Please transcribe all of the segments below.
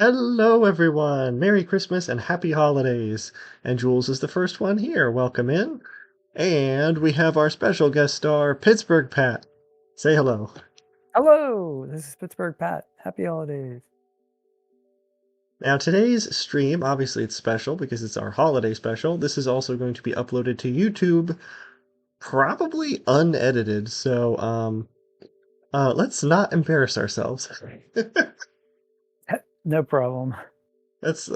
Hello, everyone. Merry Christmas and Happy Holidays. And Jules is the first one here. Welcome in. And we have our special guest star, Pittsburgh Pat. Say hello. Hello, this is Pittsburgh Pat. Happy holidays. Now, today's stream, obviously, it's special because it's our holiday special. This is also going to be uploaded to YouTube, probably unedited. So, let's not embarrass ourselves. No problem. Let's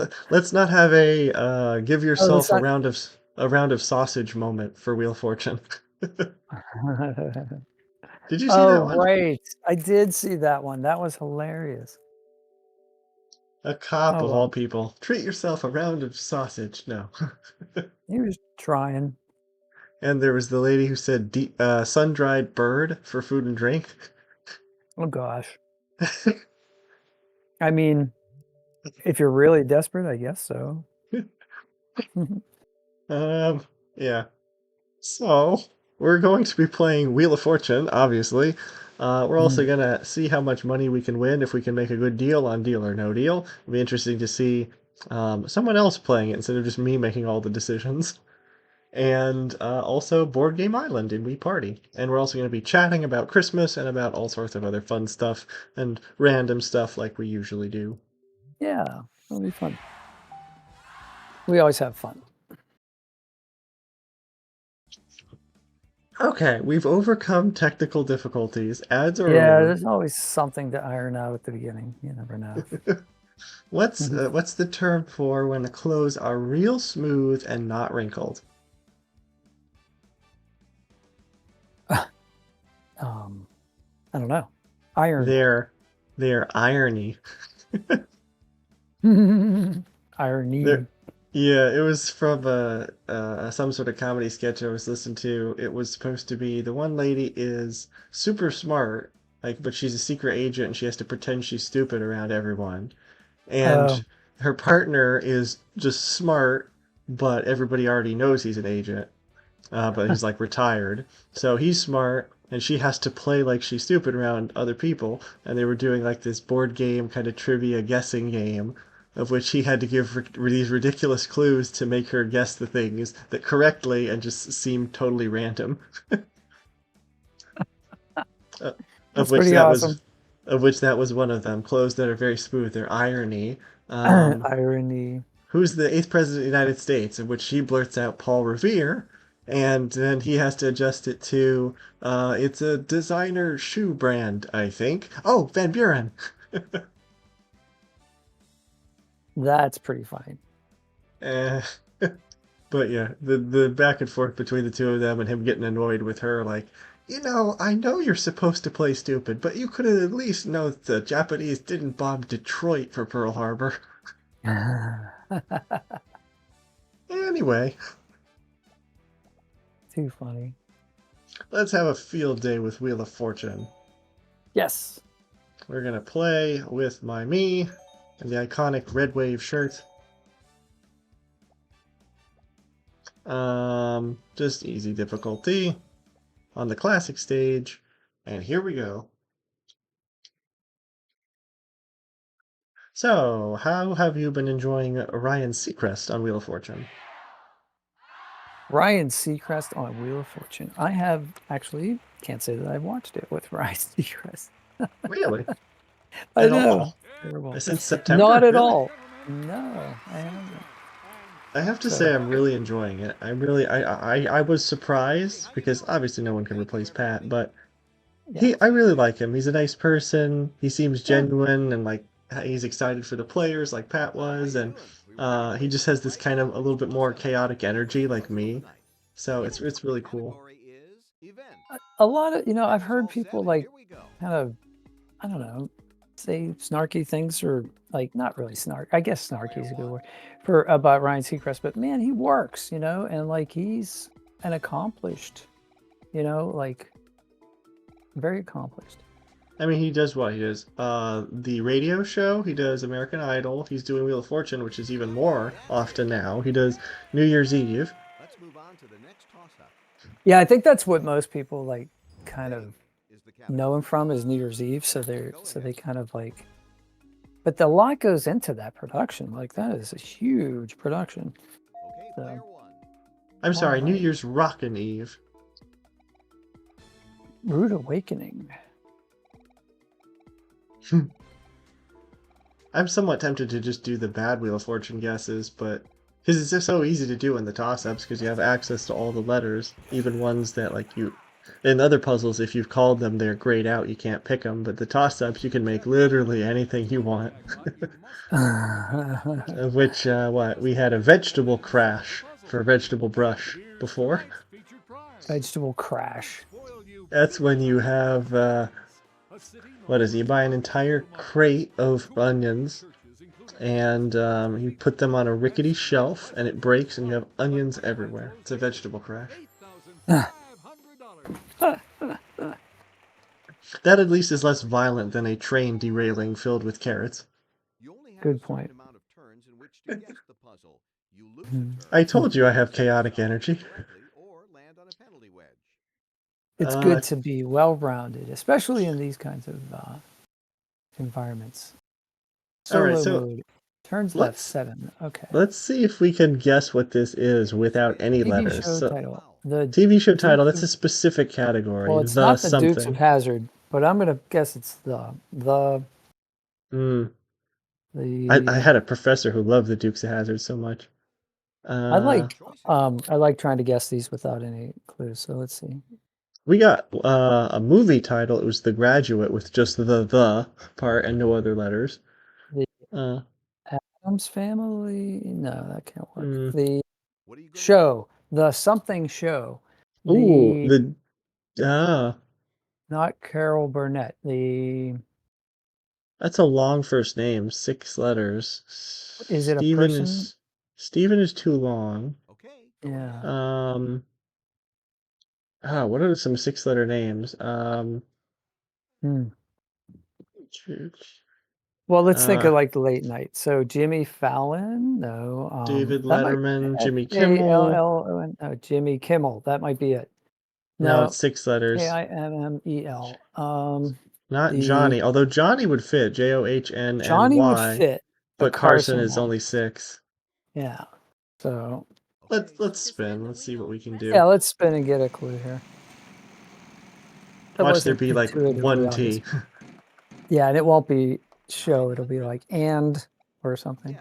not have a give Oh, yourself that's a not. round of sausage moment for Wheel of Fortune. Did you see Oh, that one? right. I did see that one. That was hilarious. A cop Oh, of all well, people. Treat yourself a round of sausage. No. he was trying. And there was the lady who said sun-dried bird for food and drink. Oh, gosh. I mean, if you're really desperate, I guess so. Um, yeah. So, we're going to be playing Wheel of Fortune, obviously. We're also Mm. going to see how much money we can win if we can make a good deal on Deal or No Deal. It'll be interesting to see someone else playing it instead of just me making all the decisions. And also Board Game Island in We Party. And we're also going to be chatting about Christmas and about all sorts of other fun stuff and random stuff like we usually do. Yeah, it'll be fun. We always have fun. Okay, we've overcome technical difficulties. Ads are Yeah, over. there's always something to iron out at the beginning. You never know. What's the term for when the clothes are real smooth and not wrinkled? I don't know. Ironed. They're irony. Irony. There, yeah, it was from some sort of comedy sketch I was listening to. It was supposed to be the one lady is super smart, like, but she's a secret agent and she has to pretend she's stupid around everyone. And Oh. her partner is just smart, but everybody already knows he's an agent. But he's like retired, so he's smart, and she has to play like she's stupid around other people. And they were doing like this board game kind of trivia guessing game, of which he had to give these ridiculous clues to make her guess the things that correctly and just seemed totally random. Uh, of That's which pretty that was, awesome. of which that was one of them. Clothes that are very smooth. They're irony. Irony. Who's the eighth president of the United States, in which she blurts out Paul Revere, and then he has to adjust it to, it's a designer shoe brand, I think. Oh, Van Buren. That's pretty funny. Eh, but yeah, the back and forth between the two of them and him getting annoyed with her, like, I know you're supposed to play stupid, but you could have at least known that the Japanese didn't bomb Detroit for Pearl Harbor. Anyway, Too funny. let's have a field day with Wheel of Fortune. Yes. We're gonna play with my me and the iconic Red Wave shirt. Just easy difficulty on the classic stage, and here we go. So, how have you been enjoying Ryan Seacrest on Wheel of Fortune? Ryan Seacrest on Wheel of Fortune. I have actually can't say that I've watched it with Ryan Seacrest. Really? I At know. all? Terrible. Since Not September? at Really? all. No, I haven't. I have to So say I'm really enjoying it. I was surprised because obviously no one can replace Pat, but yeah. I really like him. He's a nice person. He seems Yeah. genuine and like he's excited for the players like Pat was, and he just has this kind of a little bit more chaotic energy like me. So it's really cool. A lot of I've heard people like kind of I don't know, say snarky things or like not really snark. I guess snarky is a good word for about Ryan Seacrest, but man, he works, and like he's an accomplished, like very accomplished. I mean, he does what? He does the radio show, he does American Idol, he's doing Wheel of Fortune, which is even more often now. He does New Year's Eve. Yeah, I think that's what most people like kind of know him from is New Year's Eve. So they kind of like but a lot goes into that production. Like that is a huge production. So, I'm sorry, New Alright. Year's Rockin' Eve. Rude Awakening. I'm somewhat tempted to just do the bad Wheel of Fortune guesses, but because it's just so easy to do in the toss-ups because you have access to all the letters, even ones that like you. In other puzzles, if you've called them, they're grayed out. You can't pick them. But the toss-ups, you can make literally anything you want. Of which, what we had a vegetable crash for vegetable brush before. Vegetable Crash. That's when you have what is it? You buy an entire crate of onions and you put them on a rickety shelf and it breaks and you have onions everywhere. It's a vegetable crash. That at least is less violent than a train derailing filled with carrots. Good point. I told you I have chaotic energy. It's good to be well-rounded, especially in these kinds of environments. All right, Solo so mode. Turns left 7. Okay. let's see if we can guess what this is without any TV letters. show So, title. The TV show title, Dukes that's a of, specific category. well, it's The not the Dukes of something. Hazzard, but I'm gonna guess it's the I had a professor who loved the Dukes of Hazzard so much. I like trying to guess these without any clues. So let's see. We got a movie title. It was The Graduate with just the part and no other letters. The Uh, Addams Family? No, that can't work. mm. The show, the something show. Ooh, The the not Carol Burnett. that's a long first name, 6 letters. Is it a person? Stephen is too long. Yeah. What are some 6-letter names? Hmm. Well, let's think of Uh, like the late night. So Jimmy Fallon? No. David That might Letterman, Jimmy Kimmel. K-A-L-L-O-N. Oh, Jimmy Kimmel. That might be it. No, No. it's 6 letters. Kimmel. Not The Johnny, although Johnny would fit, Johnny would Johnny, fit, but but Carson Carson is won't. only 6. Yeah. So Let's spin. Let's see what we can do. yeah, let's spin and get a clue here. That Watch there wasn't be like intuitively one obvious. T. Yeah, and it won't be show. It'll be like and or something.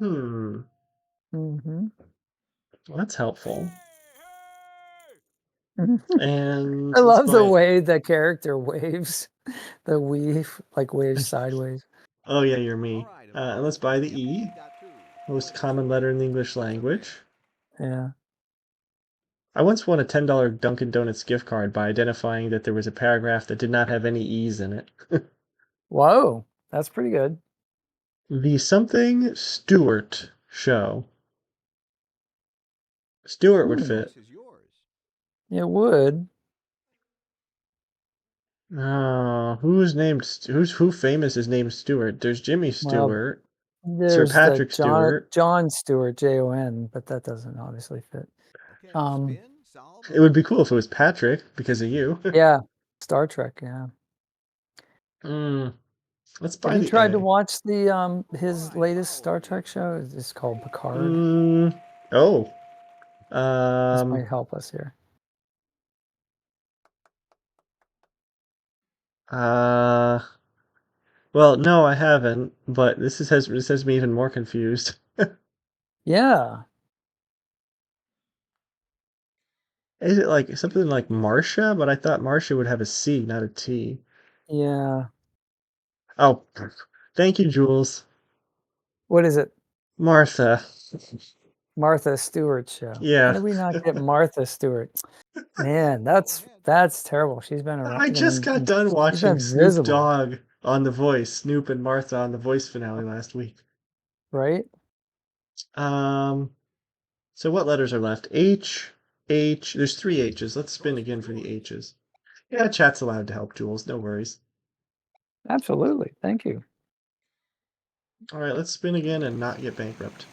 Mm-hmm. That's helpful. I And let's love the buy. way the character waves, the weave, like waves sideways. Oh yeah, you're me. And let's buy the E, most common letter in the English language. Yeah. I once won a $10 Dunkin' Donuts gift card by identifying that there was a paragraph that did not have any E's in it. Whoa, that's pretty good. The something Stewart show. Stewart would fit. It would. Who famous is named Stewart? There's Jimmy Well, Stewart, Sir there's the Patrick Stewart. John Stewart, Jon, but that doesn't obviously fit. It would be cool if it was Patrick because of you. Yeah, Star Trek. Yeah. Let's Have buy you the tried to A. watch the his latest Star Trek show? It's called Picard. Oh. This might help us here. Well, no, I haven't, but this has me even more confused. Yeah. Is it like something like Marcia? But I thought Marcia would have a C, not a T. Yeah. Oh, thank you, Jules. What is it? Martha. Martha Stewart show. How Yeah. did we not get Martha Stewart? Man, that's terrible. She's been around. I just got done She's watching been Snoop visible, Dogg on The Voice, Snoop and Martha on The Voice finale last week. right? So what letters are left? H, H. There's 3 H's. Let's spin again for the H's. Yeah, chat's allowed to help, Jules. No worries. Absolutely. Thank you. All right, let's spin again and not get bankrupt.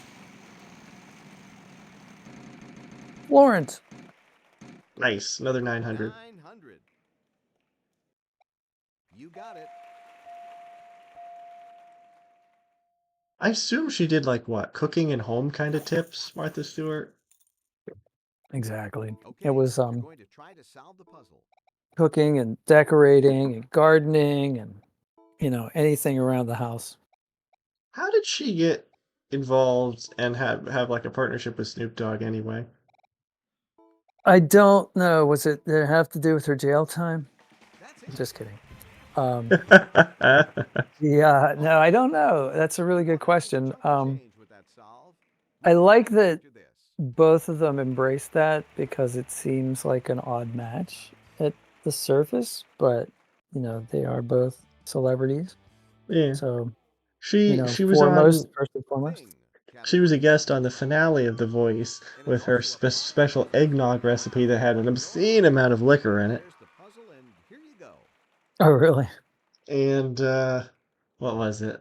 Florence. Nice, another 900. I assume she did like what, cooking and home kind of tips, Martha Stewart? Exactly. It was cooking and decorating and gardening and anything around the house. How did she get involved and have like a partnership with Snoop Dogg anyway? I don't know. Was it did it have to do with her jail time? Just kidding. Um, yeah, no, I don't know. That's a really good question. I like that both of them embrace that because it seems like an odd match at the surface, but they are both celebrities. Yeah. So, She was foremost, on first and foremost. she was a guest on the finale of The Voice with her special eggnog recipe that had an obscene amount of liquor in it. Oh, really? And what was it?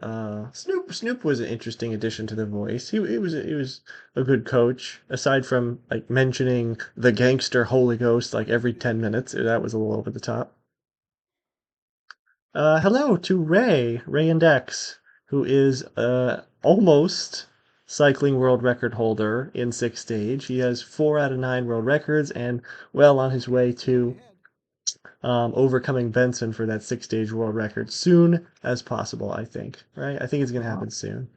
Snoop was an interesting addition to The Voice. He was a good coach. Aside from like mentioning the gangster Holy Ghost like every 10 minutes, that was a little over the top. Hello to Ray Index, who is almost cycling world record holder in sixth stage. He has 4 out of 9 world records and well on his way to overcoming Benson for that sixth stage world record soon as possible, I think. Right? I think it's going to Wow. happen soon.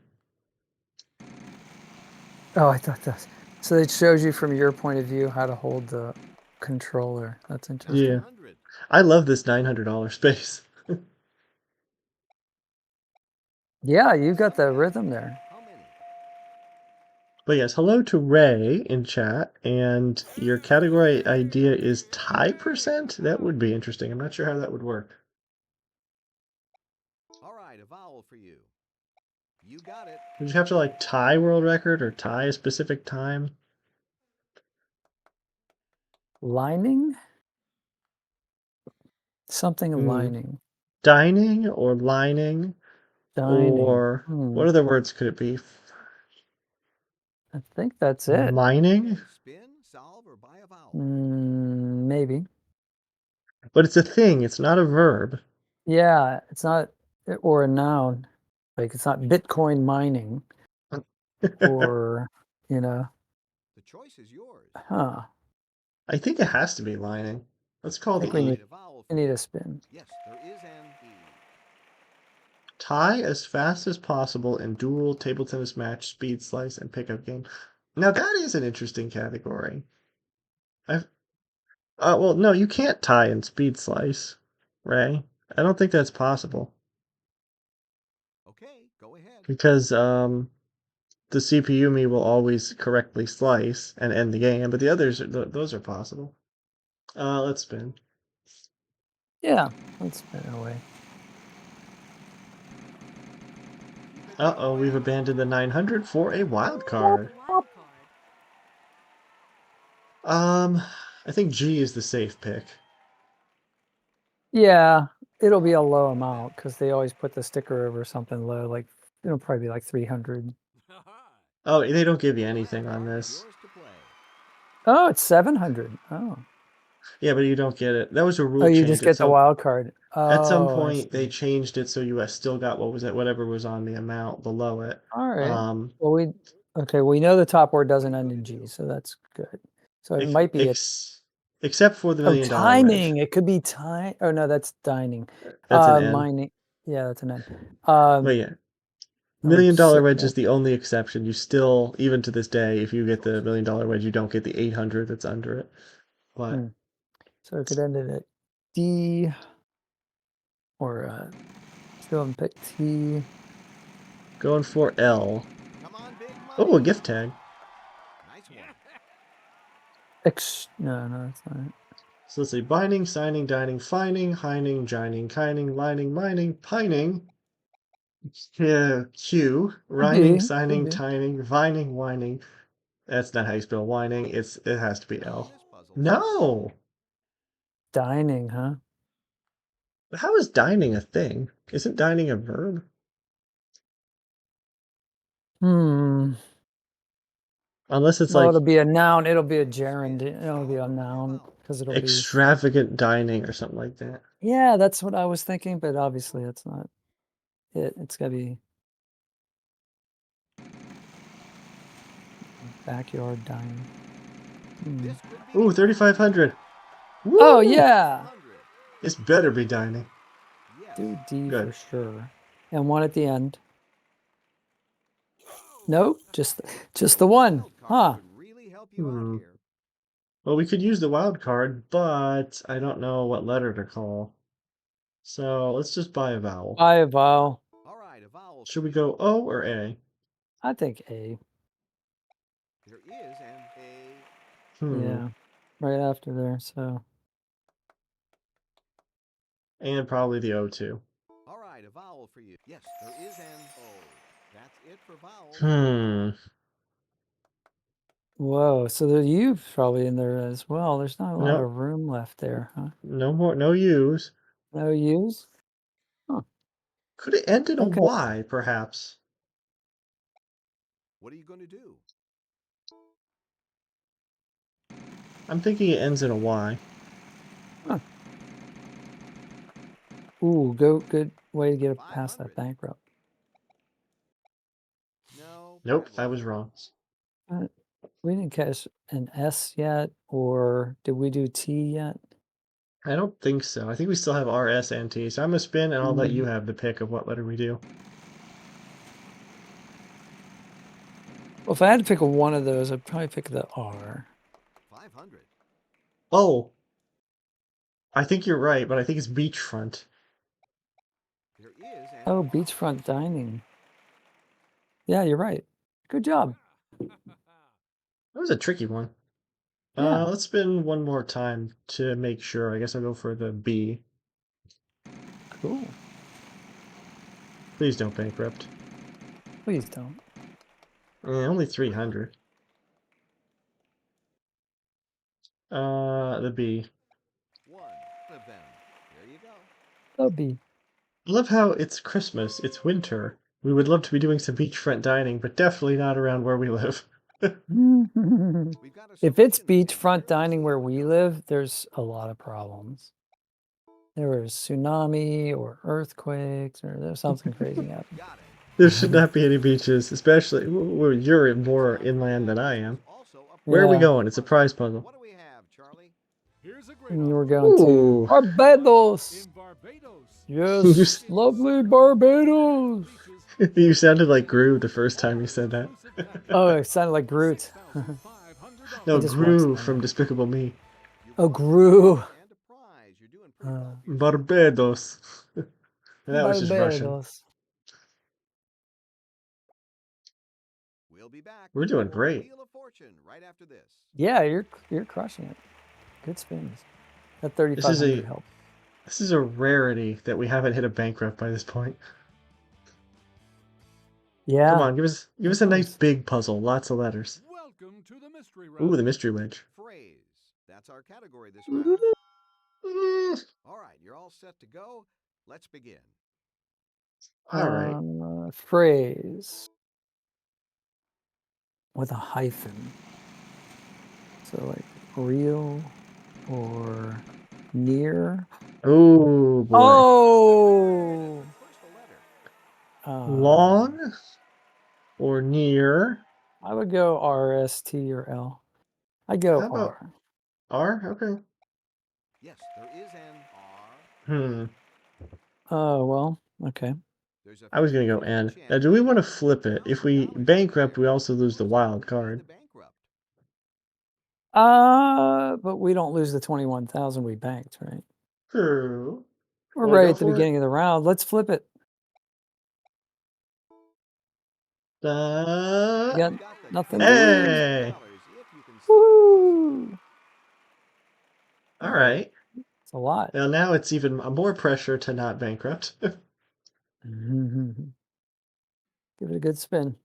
Oh, I thought that. So it shows you from your point of view how to hold the controller. That's Yeah. interesting. I love this $900 space. Yeah, you got the rhythm there. But yes, hello to Ray in chat, and your category idea is tie percent? That would be interesting. I'm not sure how that would work. Would you have to like tie world record or tie a specific time? Lining? Something Hmm. lining. Dining or lining Dining. or what other words could it be? I think that's it. Mining? Maybe. But it's a thing, it's not a verb. Yeah, it's not or a noun. Like it's not Bitcoin mining or, you know, huh. I think it has to be lining. Let's call I the think E. we need a spin. Tie as fast as possible in duel, table tennis match, speed slice, and pickup game. Now that is an interesting category. I've well, no, you can't tie in speed slice, Ray. I don't think that's possible because the CPU me will always correctly slice and end the game, but the others those are possible. Let's spin. Yeah, let's spin it away. Uh-oh, we've abandoned the 900 for a wild card. I think G is the safe pick. Yeah, it'll be a low amount because they always put the sticker over something low, like it'll probably be like 300. Oh, they don't give you anything on this. Oh, it's 700. Oh. Yeah, but you don't get it. That was a Oh, rule you change. just get the wild card. At some Oh, I point they see. changed it so you still got what was it, whatever was on the amount below it. All right. Um, Well, we know the top word doesn't end in G, so that's good. So it ex might be a except for the oh, $1 million wedge. timing. It could be time. Oh no, that's dining. That's an N. Mining. Yeah, that's an N. But yeah, I'm $1 million sick wedge now. is the only exception. You still, even to this day, if you get the $1 million wedge, you don't get the 800 that's under it. But So it could end in a D or still haven't picked T. going for L. Oh, a gift tag. No, that's not it. So let's see. Binding, signing, dining, fining, hining, jining, kining, lining, mining, pining. Yeah, Q. Could Rining, be. Could signing, be. tining, vining, whining. That's not how you spell whining. It has to be L. No! Dining, huh? But how is dining a thing? Isn't dining a verb? Hmm. Unless it's Well, like it'll be a noun. It'll be a gerund. It'll be a noun because it'll be. extravagant dining or something like that. Yeah, that's what I was thinking, but obviously that's not it. It's got to be backyard dining. Ooh, 3,500. Oh, Woo! yeah. This better be dining. Do D for Good. sure. And one at the end. Nope, just the one. Huh. Hmm. Well, we could use the wild card, but I don't know what letter to call. So let's just buy a vowel. Buy a vowel. Should we go O or A? I think A. Hmm. Yeah. Right after there, so. And probably the O too. Hmm. Whoa, so the U probably in there as well. There's not a lot No, of room left there, huh? no more, no U's. No U's? Huh. Could it end in a Okay. Y, perhaps? I'm thinking it ends in a Y. Huh. Ooh, good way to get past that bankrupt. Nope, I was wrong. We didn't catch an S yet, or did we do T yet? I don't think so. I think we still have R, S, and T. So I'm gonna spin, and I'll let you Mm. have the pick of what letter we do. Well, if I had to pick one of those, I'd probably pick the R. Oh, I think you're right, but I think it's beachfront. Oh, beachfront dining. Yeah, you're right. Good job. That was a tricky one. Yeah. Let's spin one more time to make sure. I guess I'll go for the B. Cool. Please don't bankrupt. Please don't. Only 300. The B. Oh, B. I love how it's Christmas, it's winter. We would love to be doing some beachfront dining, but definitely not around where we live. If it's beachfront dining where we live, there's a lot of problems. There was tsunami or earthquakes or there's something crazy happening. There should not be any beaches, especially where you're more inland than I am. Where are we Yeah. going? It's a prize puzzle. And you were going to Ooh. Barbados. You, Yes, lovely Barbados. you sounded like Gru the first time you said that. Oh, it sounded like Groot. No, He just works Gru on from it. Despicable Me. Oh, Gru. Barbados. That was just Russian. Barbados. We're doing great. Yeah, you're crushing it. Good spins. That This is 3,500 a helped. this is a rarity that we haven't hit a bankrupt by this point. Yeah. Come on, give us a nice big puzzle, lots of letters. Ooh, the mystery wedge. That's our category this round. All right, you're all set to go. Let's begin. All right. Phrase with a hyphen. So like real or near. Oh boy. Oh. Long or near? I would go R, S, T, or L. I go How about R. R? Okay. Yes, there is an Hmm. Oh, well, okay. I was gonna go N. Now, do we want to flip it? If we bankrupt, we also lose the wild card. But we don't lose the 21,000 we banked, right? True. We're Wanna right go at the for it? beginning of the round. Let's flip it. You got nothing to lose. Hey! Woo! All right. It's a lot. Well, now it's even more pressure to not bankrupt. Give it a good spin.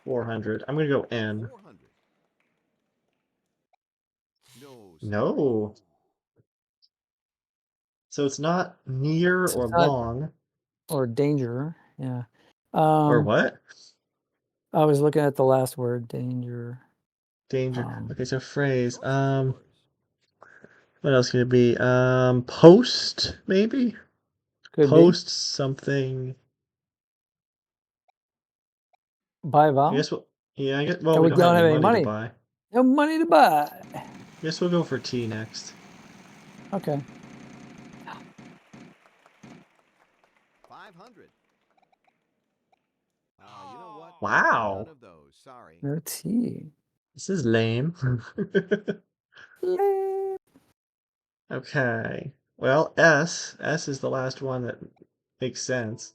$400. I'm gonna go N. No. So it's not near So or it's not long. or danger. Yeah. Or what? I was looking at the last word, danger. Danger. Um, Okay, so phrase. Choice is yours. What else could it be? Post, maybe? could be. Post something. Buy a I vowel. guess we'll, yeah, I guess, well, No, we we don't have don't any have any money to money. buy. No money to buy. I guess we'll go for T next. Okay. 500. You know what? Wow. None of those. Sorry. No T. This is lame. Lame. Okay. Well, S. S is the last one that makes sense.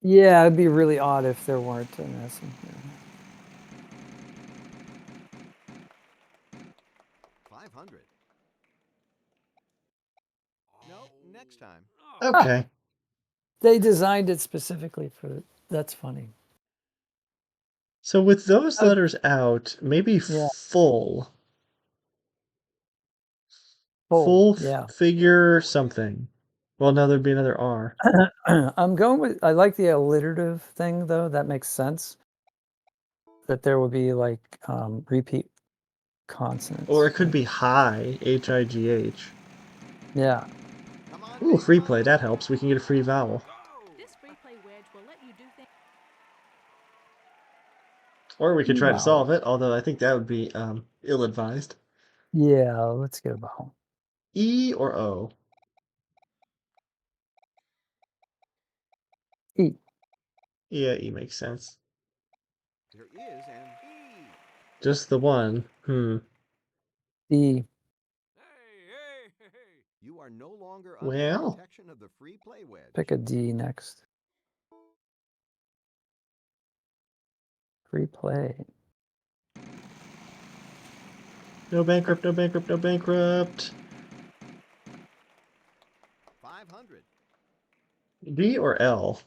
Yeah, it'd be really odd if there weren't an S in here. 500. Nope, next time. Okay. They designed it specifically for. That's funny. So with those Oh, letters out, maybe yeah. full. Full. Full Yeah. figure something. Well, now there'd be another R. I'm going with. I like the alliterative thing though. That makes sense. That there would be like repeat consonants. Or it could right? be high, H-I-G-H. Yeah. Come on, Ooh, big free play, mama. that helps. We can get a free vowel. This free play wedge will let you do things. Or we could try to Wow. solve it, although I think that would be ill-advised. Yeah. Let's get a vowel. E or O? E. Yeah, E makes sense. There is an E. Just the one. E. You are no longer under the Well, protection of the free play wedge. Pick a D next. Free play. no bankrupt, no bankrupt, no bankrupt. 500. B or L?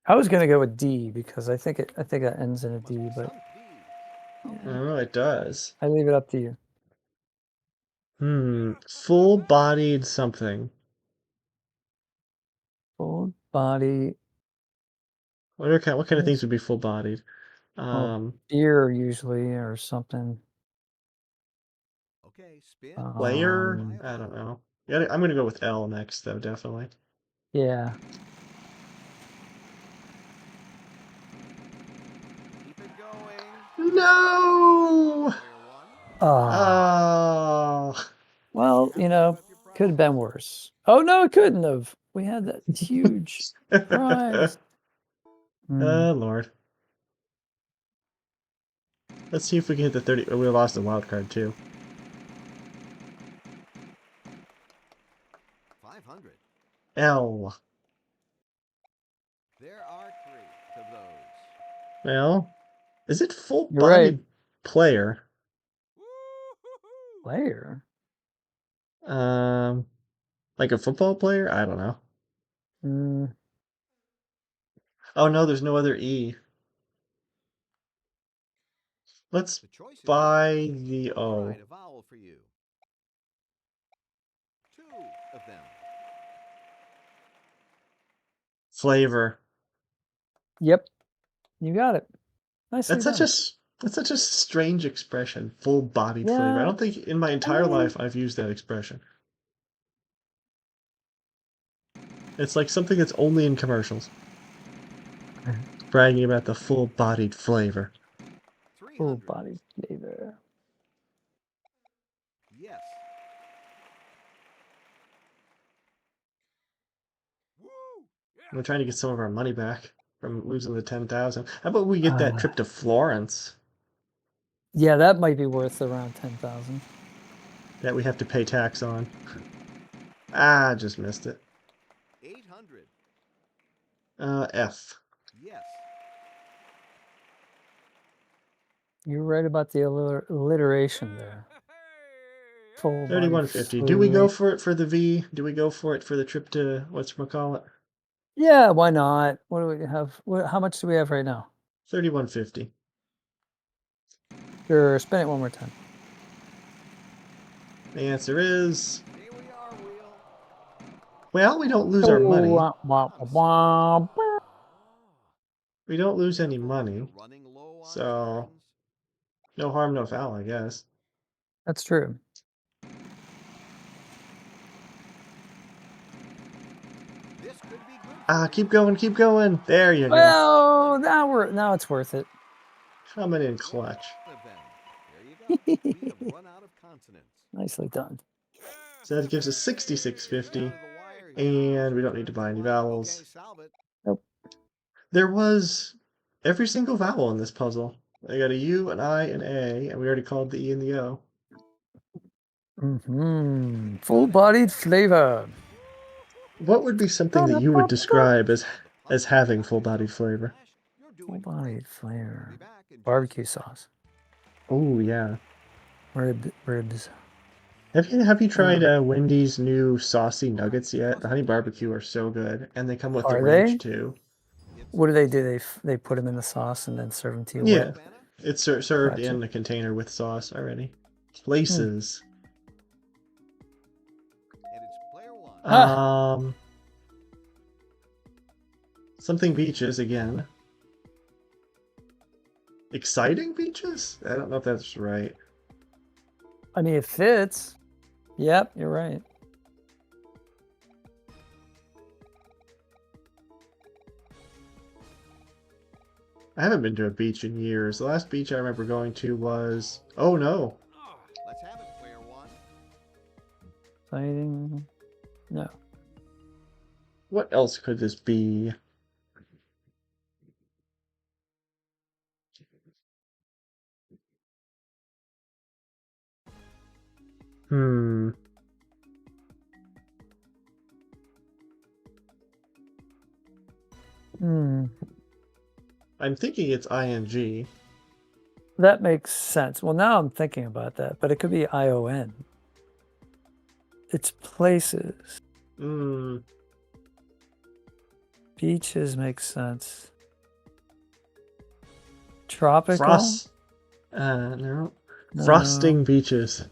I was gonna go with D because I think that ends in a Must D, be but some D. I don't know, it does. I leave it up to you. Full-bodied something. Full body. What kind of things would be full-bodied? Well, beer usually or something. Okay, spin. Player? Um, I don't know. Yeah, I'm gonna go with L next, though, definitely. yeah. Keep it going. No! Player one. Oh. Well, could have been worse. Oh no, it couldn't have. We had that huge prize. Oh, Lord. Let's see if we can hit the 30. Oh, we lost a wild card, too. 500. L. There are 3 of those. Well, is it You're right. full-bodied player? Player. Like a football player? I don't know. Mm, Oh, no, there's no other E. Let's The choice is buy yours. the All O. right, a vowel for you. 2 of them. Flavor. yep. You got it. Nicely That's such done. that's such a strange expression. Full-bodied flavor. I Yeah. don't think in my entire life I've used that expression. It's like something that's only in commercials. Bragging about the full-bodied flavor. 300. Full body flavor. Yes. We're trying to get some of our money back from losing the 10,000. How about we get that trip to Florence Yeah, that might be worth around 10,000. that we have to pay tax on? Ah, just missed it. 800. F. Yes. You're right about the alliteration there. Full body 3150. Do we go flavor. for it for the V? Do we go for it for the trip to whatchamacallit? Yeah, why not? What do we have? How much do we have right now? 3150. Sure, spin it one more time. The answer is, Here we are, Wheel. well, we don't lose our money. We don't lose any Careful, you're money, running low on so turns. no harm, no foul, I guess. That's true. This could be good for Ah, you. keep going, keep going. There you go. Well, now it's worth it. Coming in Well clutch. done, then. There you go. We have run out of consonants. Nicely done. So that gives us Down 66.50, to the wire here. and we don't need to Turns buy it any right. Okay, vowels. solve it. Nope. There was every single vowel in this puzzle. I got a U, an I, an A, and we already called the E and the O. Full-bodied flavor. What would be something that you would describe as having full-bodied flavor? Full-bodied flavor. Barbecue sauce. Oh yeah. Ribs. Have you tried Wendy's new saucy nuggets yet? The honey barbecue are so good, and they come with the Are ranch they? too. What do? They put them in the sauce and then serve them to you Yeah, wet? it's served Gotcha. in a container with sauce already. Places. And it's player one. Something beaches again. Exciting beaches? I don't know if that's right. I mean, it fits. Yep, you're right. I haven't been to a beach in years. The last beach I remember going to was... Oh no! Let's have it, player one. Exciting. No. What else could this be? Hmm. I'm thinking it's ing. That makes sense. Well, now I'm thinking about that, but it could be ION. It's places. Beaches makes sense. Tropical? No. No. Frosting beaches.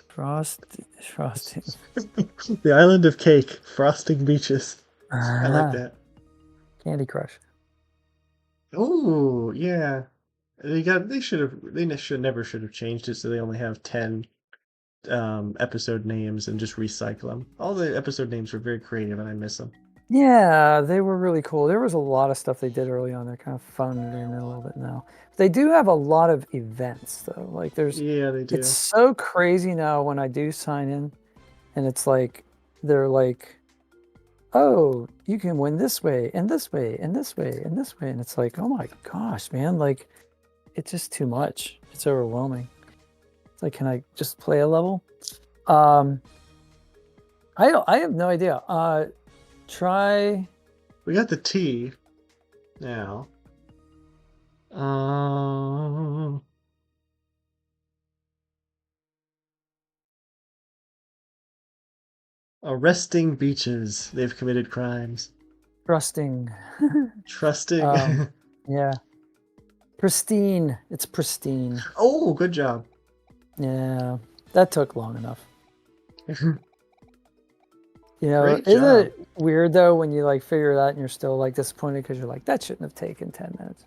Frosting. The island of cake. Frosting beaches. I like that. Candy Crush. Oh, yeah. They never should have changed it so they only have 10 episode names and just recycle them. All the episode names were very creative and I miss them. Yeah, they were really cool. There was a lot of stuff they did early on. They're kind of phoned in a little bit now. They do have a lot of events though. Like Yeah, they do. it's so crazy now when I do sign in and it's like they're like, oh, you can win this way and this way and this way and this way. And it's like, oh my gosh, man, like it's just too much. It's overwhelming. It's like, can I just play a level? I have no idea. Try. We got the T now. Arresting beaches. They've committed crimes. Trusting. Trusting. Yeah. Pristine. It's pristine. Oh, good job. Yeah. That took long enough. Great isn't job. it weird though when you like figure it out and you're still like disappointed because you're like, that shouldn't have taken 10 minutes.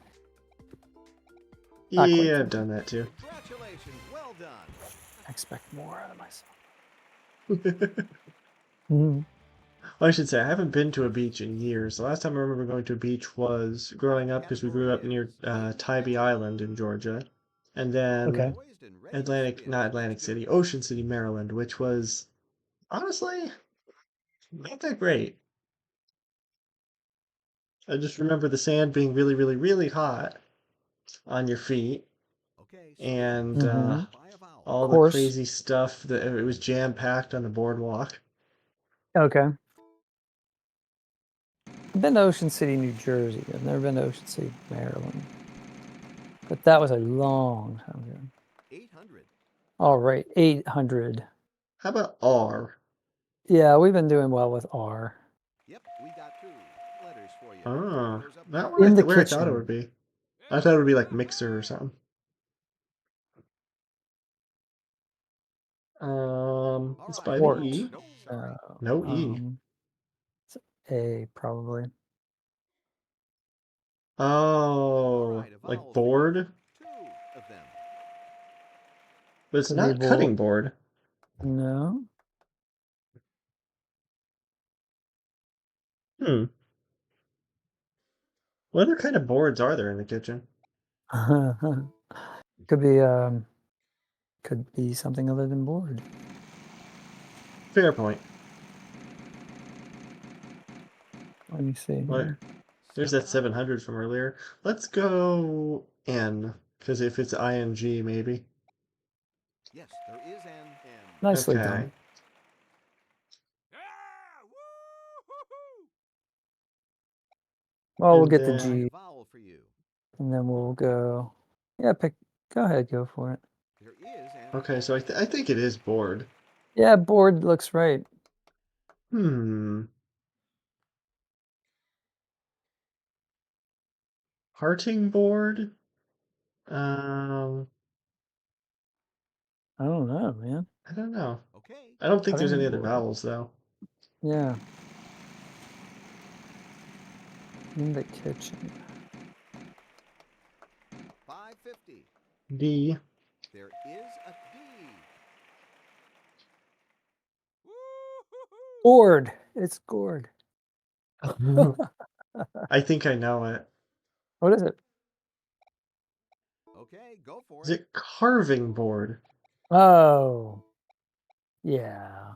Not quite Yeah, 10 I've done that too. Congratulations, well done. I expect more out of myself. Well, I should say, I haven't been to a beach in years. The last time I remember going to a beach was growing up because we grew up near Tybee Island in Georgia. And then Okay. not Atlantic City, Ocean City, Maryland, which was honestly not that great. I just remember the sand being really, really, really hot on your feet and all the crazy stuff that it was jam-packed on the boardwalk. Okay. I've been to Ocean City, New Jersey. I've never been to Ocean City, Maryland. But that was a long time ago. 800. All right, 800. How about R? Yeah, we've been doing well with R. Yep, we got 2 letters for you. Oh, Letters up not top. where In the I thought it kitchen. would be. I thought it would be like mixer or something. It's by the E. No E. It's A, probably. Oh, right, a like vowel for you. board? 2 of them. But it's Could be not cutting board. No. Hmm. What other kind of boards are there in the kitchen? Could be something other than board. Fair point. Let me see What? here. There's that 700 from earlier. Let's go N, because if it's ing, maybe. Yes, there is an N. Nicely Okay. done. Well, we'll And get the All right, G, a vowel for you. and then we'll go. Yeah, go ahead, go for it. There is an Okay, so I think it is board. Yeah, board looks right. Hearting board? I don't know, man. I don't know. Okay. I don't think there's Cutting any other board. vowels, though. Yeah. In the kitchen. 550. D. There is a D. Board. It's gourd. I think I know it. What is it? Okay, go for Is it. it carving board? Oh. Yeah.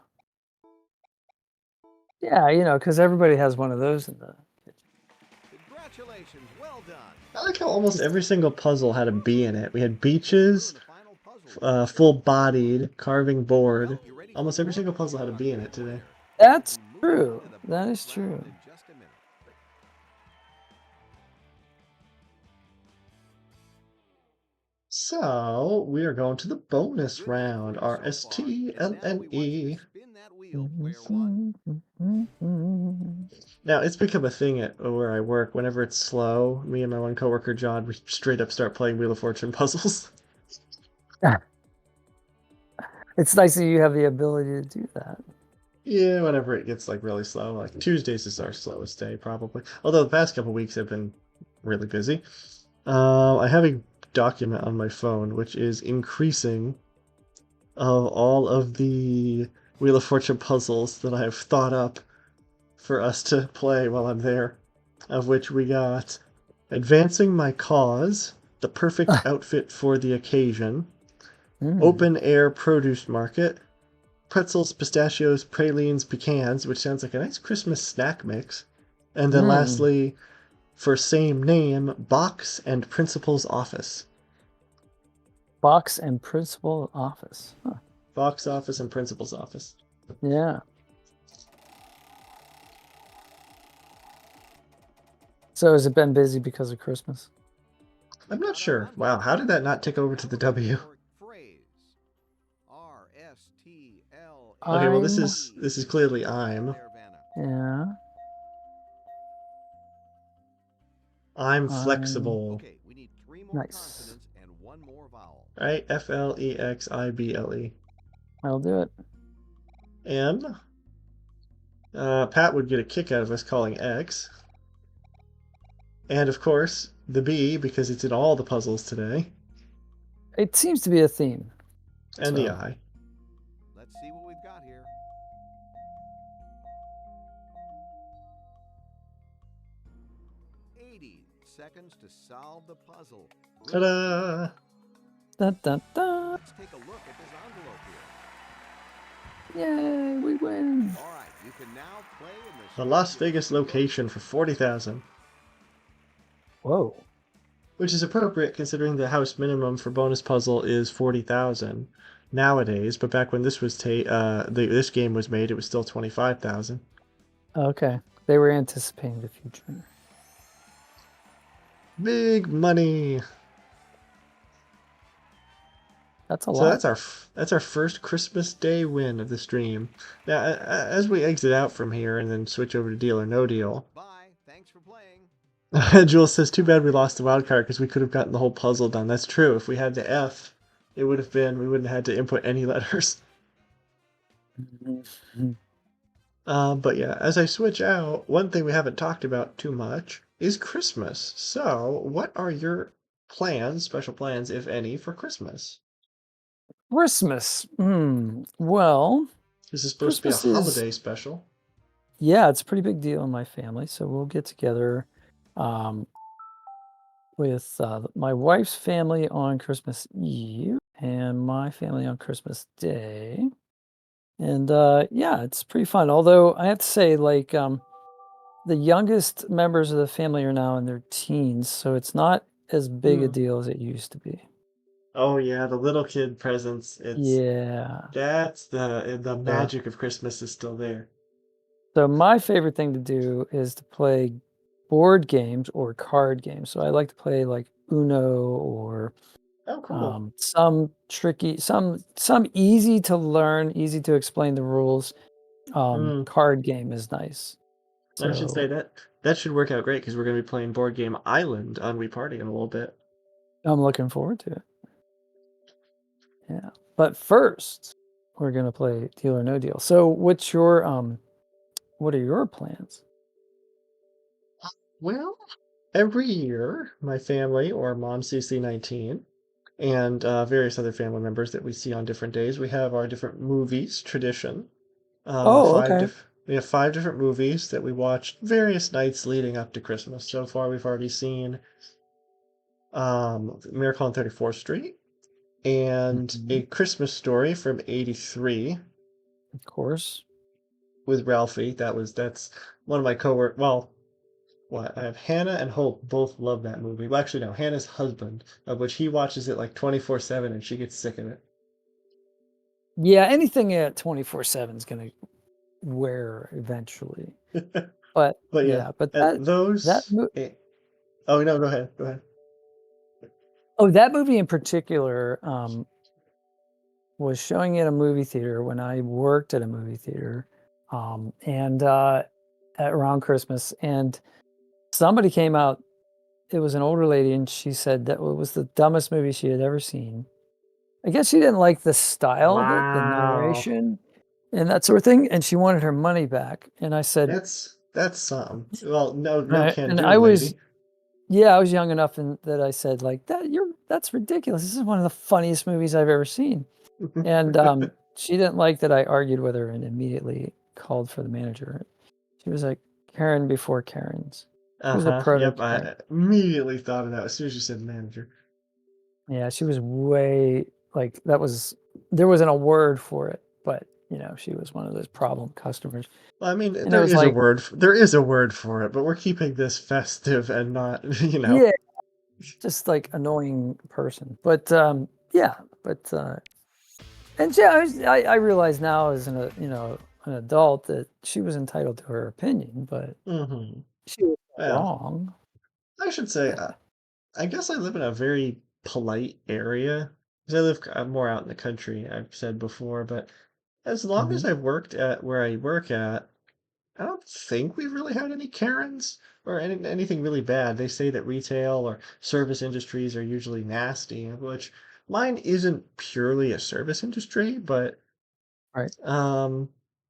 Yeah, because everybody has one of those in the kitchen. Congratulations, well done. I like how almost every single puzzle had a B in it. We had beaches, Go to the final puzzle. full-bodied, carving board. Well, you ready for Almost every more? single puzzle had a Good B luck in to it you, today. player. That's We'll be moving true. into the That bonus is true. round in just a minute. So, we are going to the bonus Good night for round. you R so S far. T And L now N we want you E. to spin that wheel, player one. Now, it's become a thing at where I work. Whenever it's slow, me and my one coworker, John, we straight up start playing Wheel of Fortune puzzles. It's nice that you have the ability to do that. Yeah, whenever it gets like really slow. Like Tuesdays is our slowest day, probably. Although the past couple weeks have been really busy. I have a document on my phone which is increasing of all of the Wheel of Fortune puzzles that I have thought up for us to play while I'm there. Of which we got Advancing My Cause, The Perfect Outfit for the Occasion, Open Air Produce Market, Pretzels, Pistachios, Pralines, Pecans, which sounds like a nice Christmas snack mix. And then lastly, for same name, Box and Principal's Office. Box and Principal Office. Huh. Box Office and Principal's Office. Yeah. So has it been busy because of Christmas? I'm not sure. Wow, how did that not tick over to the W? Okay, well this is clearly I'm. Yeah. I'm flexible. Okay, we need 3 more Nice. consonants and 1 more vowel. Right? Flexible. I'll do it. M. Pat would get a kick out of us calling X. And of course, the B, because it's in all the puzzles today. It seems to be a theme. And the I. Let's see what we've got here. Seconds to solve the puzzle. Ta-da! Dun, dun, dun. Let's take a look at this envelope here. Yay, we win. All right, you can now play in The Las Vegas location for 40,000. Whoa. Which is appropriate considering the house minimum for bonus puzzle is 40,000 nowadays, but back when this was this game was made, it was still 25,000. Okay. They were anticipating the future. Big money. That's a So lot. that's our first Christmas Day win of the stream. Now, as we exit out from here and then switch over to Deal or No Deal. Bye. Thanks for playing. Jules says, too bad we lost the wild card because we could have gotten the whole puzzle done. That's true. If we had the F, we wouldn't have had to input any letters. But yeah, as I switch out, one thing we haven't talked about too much is Christmas. So, what are your plans, special plans, if any, for Christmas? Christmas. Well, This is supposed to be a Christmas is, holiday special. yeah, it's a pretty big deal in my family. So we'll get together um, with my wife's family on Christmas Eve and my family on Christmas Day. And yeah, it's pretty fun. Although I have to say, like, the youngest members of the family are now in their teens, so it's not as big a Hmm. deal as it used to be. Oh yeah, the little kid presents. Yeah. That's the So, magic of Christmas is still there. so my favorite thing to do is to play board games or card games. So I like to play like Uno or Oh, cool. some tricky, some easy to learn, easy to explain the rules. Mm, Card game is nice. I should say So that should work out great because we're going to be playing Board Game Island on We Party in a little bit. I'm looking forward to it. Yeah. But first, we're gonna play Deal or No Deal. So what are your plans? Well, every year, my family or Mom CC19 and various other family members that we see on different days, we have our different movies tradition. Oh, okay. We have 5 different movies that we watch various nights leading up to Christmas. So far, we've already seen Miracle on 34th Street and Mhm. A Christmas Story from '83 Of course. with Ralphie. That's one of my coworkers. Well, what I have Hannah and Hope both love that movie. Well, actually, no, Hannah's husband, of which he watches it like 24/7, and she gets sick of it. Yeah, anything at 24/7 is gonna wear eventually. But But yeah, yeah, but at that those. mo Oh no, go ahead. Go ahead. oh, that movie in particular, was showing at a movie theater when I worked at a movie theater, and, at around Christmas, and somebody came out. It was an older lady, and she said that it was the dumbest movie she had ever seen. I guess she didn't like the style of it, the Wow, narration, and that sort of thing, and she wanted her money back. And I said, that's something. Well, no right, can and do, I was, lady. yeah, I was young enough and that I said, like, that's ridiculous. This is one of the funniest movies I've ever seen. And she didn't like that I argued with her and immediately called for the manager. She was like Karen before Karen's. She was a Uh-huh. proto Yep, Karen. I immediately thought of that as soon as you said manager. Yeah, she was way like that was there wasn't a word for it, but she was one of those problem customers. Well, I mean, And it was like, there is a word for it, but we're keeping this festive and not, yeah, just like annoying person. But yeah, but and yeah, I realize now as an adult that she was entitled to her opinion, but Hmm. she was Yeah, wrong. I should say, I guess I live in a very polite area. 'Cause I live more out in the country, I've said before, but as long as Mhm. I've worked at where I work at, I don't think we've really had any Karens or anything really bad. They say that retail or service industries are usually nasty, which mine isn't purely a service industry, but Right. um,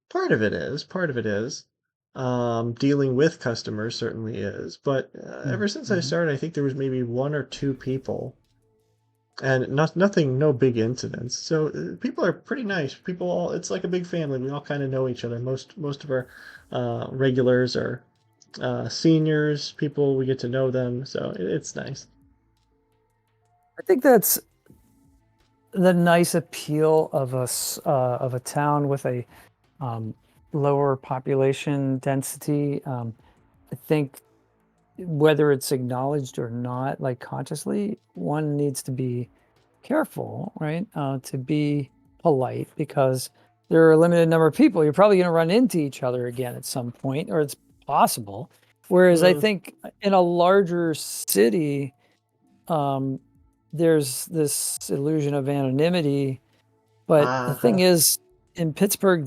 part of it is. Part of it is. Dealing with customers certainly is. But ever since I Mhm. started, I think there was maybe 1 or 2 people, and nothing, no big incidents. So people are pretty nice. People all, it's like a big family. We all kind of know each other. Most of our regulars are seniors. People we get to know them, so it's nice. I think that's the nice appeal of of a town with a um, lower population density. I think whether it's acknowledged or not, like consciously, one needs to be careful, right? To be polite because there are a limited number of people. You're probably going to run into each other again at some point, or it's possible. Whereas I Mm, think in a larger city, um, there's this illusion of anonymity. But the thing uh-huh. is, in Pittsburgh,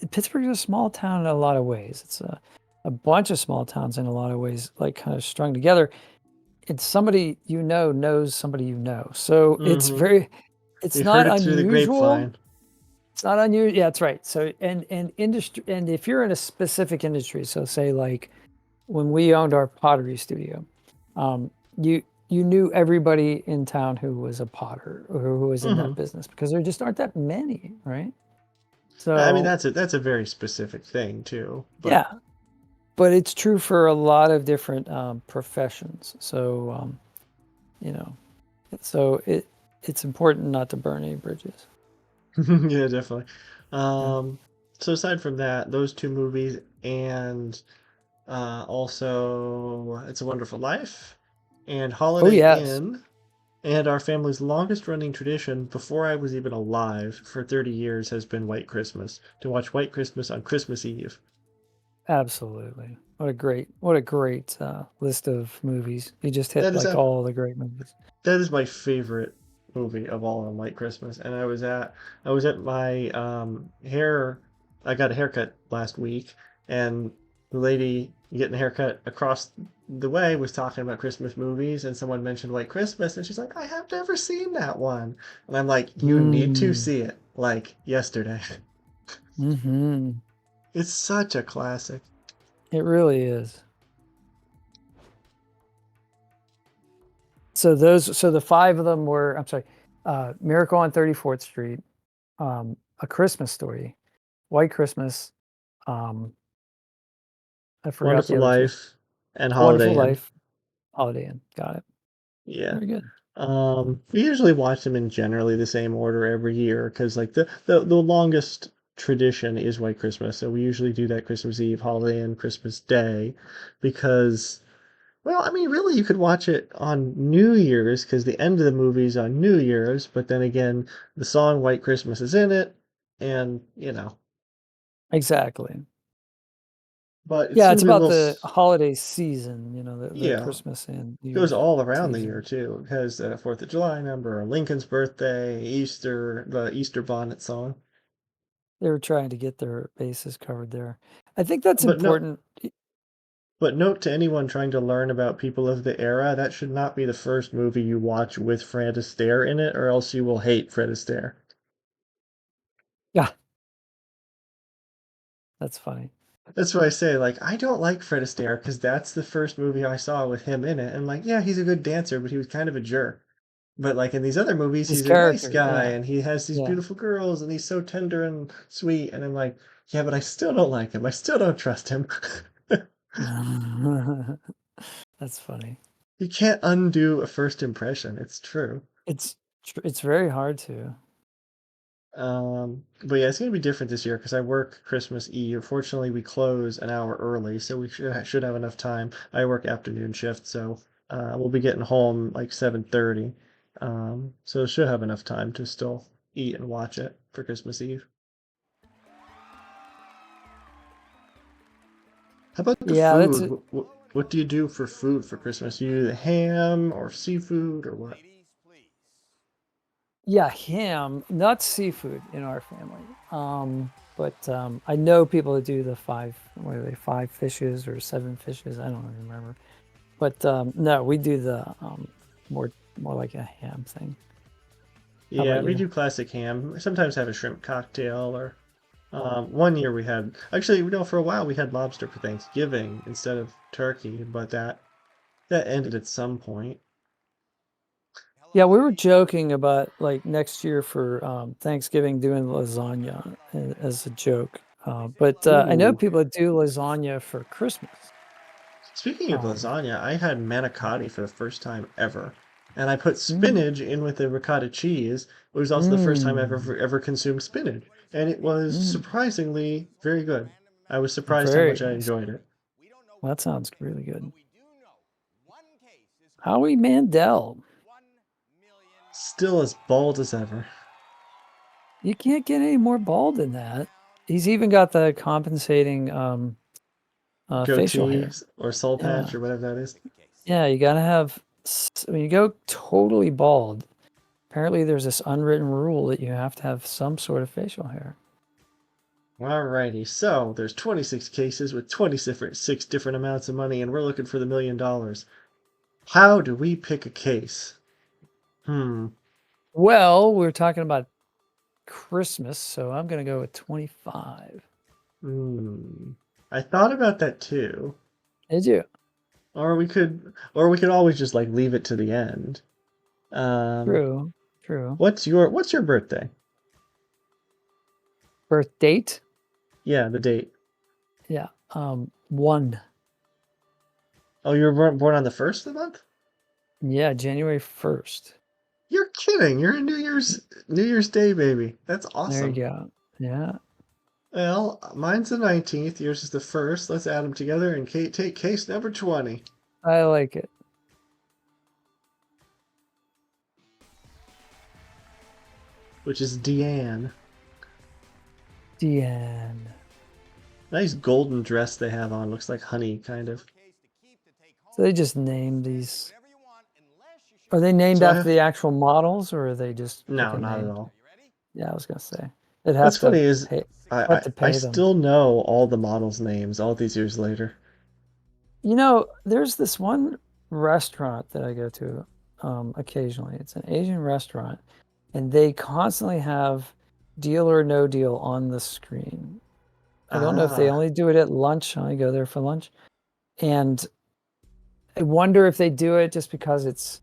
Pittsburgh is a small town in a lot of ways. It's a bunch of small towns in a lot of ways, like kind of strung together. It's somebody knows somebody so Mm-hmm. it's We heard not it through the unusual. grapevine. It's not unusual. Yeah, that's right. So and industry, and if you're in a specific industry, so say like when we owned our pottery studio, you knew everybody in town who was a potter or who was in Hmm. that business because there just aren't that many, right? I mean, So that's a very specific thing too. But yeah, but it's true for a lot of different professions. So you know, so it's important not to burn any bridges. yeah, definitely. Yeah. So aside from that, those two movies and also It's a Wonderful Life and Oh Holiday yes, Inn and our family's longest running tradition before I was even alive for 30 years has been White Christmas, to watch White Christmas on Christmas Eve. absolutely. What a great list of movies. You just hit That is like a all the great movies. That is my favorite movie of all on White Christmas. And I was at my hair I got a haircut last week, and the lady getting a haircut across the way was talking about Christmas movies, and someone mentioned White Christmas, and she's like, I have never seen that one. And I'm like, you need to Mm. see it like yesterday. Hmm. It's such a classic. It really is. So the five of them were, I'm sorry, Miracle on 34th Street, A Christmas Story, White Christmas, um, I forgot Wonderful the other two. Life and Wonderful Holiday Inn. Life, Holiday Inn. Got it. Yeah. Very good. We usually watch them in generally the same order every year because like the longest tradition is White Christmas. So we usually do that Christmas Eve, holiday, and Christmas Day because, well, I mean, really you could watch it on New Year's because the end of the movie is on New Year's, but then again, the song White Christmas is in it, and Exactly. but it Yeah, seems it's to be a about little, the holiday season, the yeah, Christmas and New goes Year's all around the year season. too. It has the Fourth of July number, Lincoln's birthday, Easter, the Easter bonnet song. They were trying to get their bases covered there. I think that's But no, important. but note to anyone trying to learn about people of the era, that should not be the first movie you watch with Fred Astaire in it, or else you will hate Fred Astaire. Yeah, that's funny. That's why I say, like, I don't like Fred Astaire because that's the first movie I saw with him in it. And like, yeah, he's a good dancer, but he was kind of a jerk. But like in these other movies, His he's a nice character, guy yeah, and he has these yeah. beautiful girls and he's so tender and sweet. And I'm like, yeah, but I still don't like him. I still don't trust him. That's funny. You can't undo a first impression. It's true. It's very hard to. But yeah, it's gonna be different this year because I work Christmas Eve. Fortunately, we close an hour early, so we should have enough time. I work afternoon shift, so we'll be getting home like 7:30. So should have enough time to still eat and watch it for Christmas Eve. How about the Yeah, that's food? it. What do you do for food for Christmas? Do you do the ham or seafood or what? Ladies, please. Yeah, ham, not seafood in our family. But I know people that do the what are they, 5 fishes or 7 fishes? I don't even remember. But no, we do the more like a ham thing. How Yeah, about we you? do classic ham. Sometimes have a shrimp cocktail or one year we had actually for a while we had lobster for Thanksgiving instead of turkey, but that ended at some point. Yeah, Hello, we were ladies. joking about like next year for Thanksgiving doing lasagna as a joke. But I know Ooh, people that do lasagna for Christmas. speaking of Um, lasagna, I had manicotti for the first time ever, and I put mm, spinach in with the ricotta cheese. It was also the first time I've mm, ever consumed spinach, and it was mm, surprisingly very good. I was surprised how very much I nice. enjoyed it. We don't know Well, what that sounds happened really there, good. but we do know one case is Howie confirmed. Mandel. Still as bald as ever. You can't get any more bald than that. He's even got the compensating facial Goatee hair. or soul patch Yeah. or whatever that is. Yeah, you gotta have, when you go totally bald, apparently there's this unwritten rule that you have to have some sort of facial hair. Alrighty, so there's 26 cases with 26 different amounts of money, and we're looking for the $1,000,000. How do we pick a case? Hmm. Well, we're talking about Christmas, so I'm gonna go with 25. Hmm. I thought about that too. Did you? Or we could always just like leave it to the end. True. True. What's your birthday? Birth date? Yeah, the date. Yeah. 1. Oh, you were born on the 1st of the month? Yeah, January 1st. You're kidding. You're a New Year's Day baby. That's There you awesome. go. Yeah. Well, mine's the 19th, yours is the 1st. Let's add them together and take case number 20. I like it. Which is Deanne. Deanne. Nice golden dress they have on. Looks like honey, kind of. So they just named these. Are they named So I after have... the actual models, or are they just No, not at all. Yeah, I was gonna say. They'd What's have to funny is pay, I pay them. still know all the models' names all these years later. You know, there's this one restaurant that I go to occasionally. It's an Asian restaurant, and they constantly have Deal or No Deal on the screen. I don't know if they only do it at lunch. I go there for lunch. And I wonder if they do it just because it's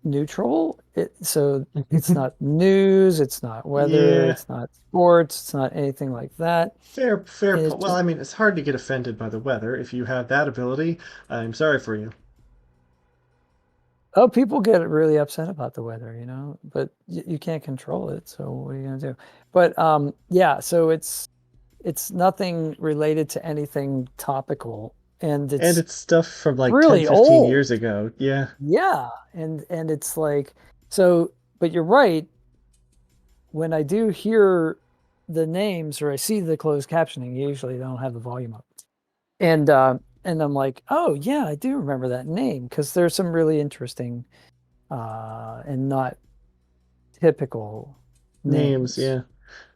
neutral. So it's not news, it's not weather, Yeah. it's not sports, it's not anything like that. Fair And point. Well, I mean, it's hard to get offended by the weather. If you have that ability, I'm sorry for you. Oh, people get really upset about the weather, but you can't control it. So what are you gonna do? But yeah, so it's nothing related to anything topical, and it's stuff from like really 10, 15 old. years ago. Yeah. Yeah, and it's like so. But you're right. When I do hear the names or I see the closed captioning, usually they don't have the volume up, and I'm like, oh yeah, I do remember that name because there's some really interesting and not typical names. Yeah.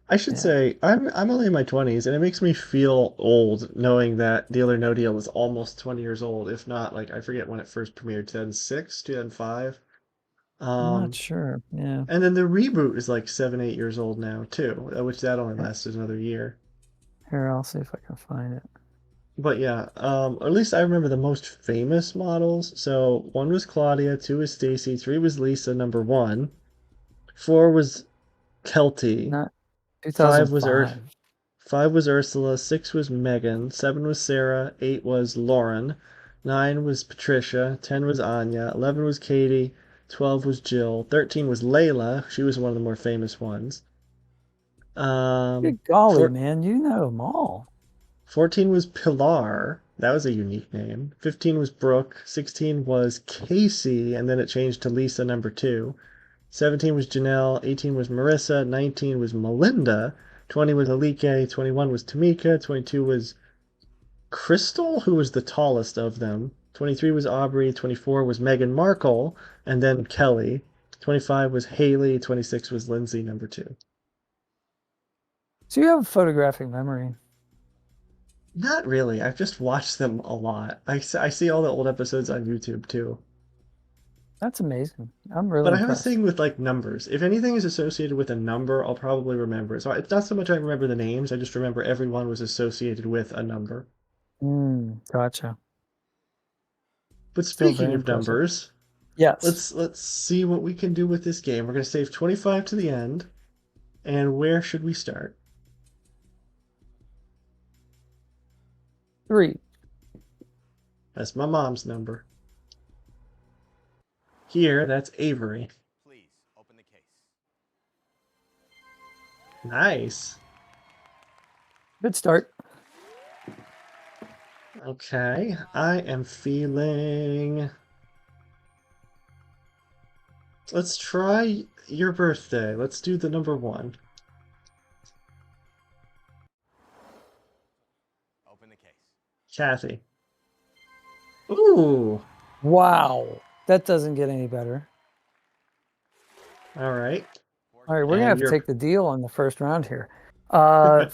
I should say I'm only in my 20s, and it makes me feel old knowing that Deal or No Deal is almost 20 years old, if not, like, I forget when it first premiered, 2006, 2005. I'm not sure. Yeah. And then the reboot is like 7, 8 years old now too, which that only lasted another year. Here, I'll see if I can find it. But yeah, at least I remember the most famous models. So 1 was Claudia, 2 was Stacy, 3 was Lisa, number 1, 4 was Kelty, Not 5 was 2005. 5 was Ursula, 6 was Megan, 7 was Sarah, 8 was Lauren, 9 was Patricia, 10 was Anya, 11 was Katie, 12 was Jill, 13 was Layla. She was one of the more famous ones. Good golly, man, you know them all. 14 was Pilar. That was a unique name. 15 was Brooke. 16 was Casey, and then it changed to Lisa, number 2. 17 was Janelle. 18 was Marissa. 19 was Melinda. 20 was Alike. 21 was Tamika. 22 was Crystal, who was the tallest of them. 23 was Aubrey. 24 was Meghan Markle, and then Kelly. 25 was Haley. 26 was Lindsay, number 2. So you have a photographic memory. Not really. I've just watched them a lot. I see all the old episodes on YouTube too. That's amazing. I'm really But I have a impressed. thing with like numbers. If anything is associated with a number, I'll probably remember it. So it's not so much I remember the names, I just remember everyone was associated with a number. Gotcha. But Still speaking very of impressive. numbers, Yes. let's see what we can do with this game. We're going to save 25 to the end. And where should we start? 3. That's my mom's number. Here, that's Avery. Please open the case. Nice. Good start. Okay, I am feeling... Let's try your birthday. Let's do the number 1. Open the case. Kathy. Ooh. Wow. That doesn't get any better. All right. All right, we're going to have to take the deal on the first round here. 5.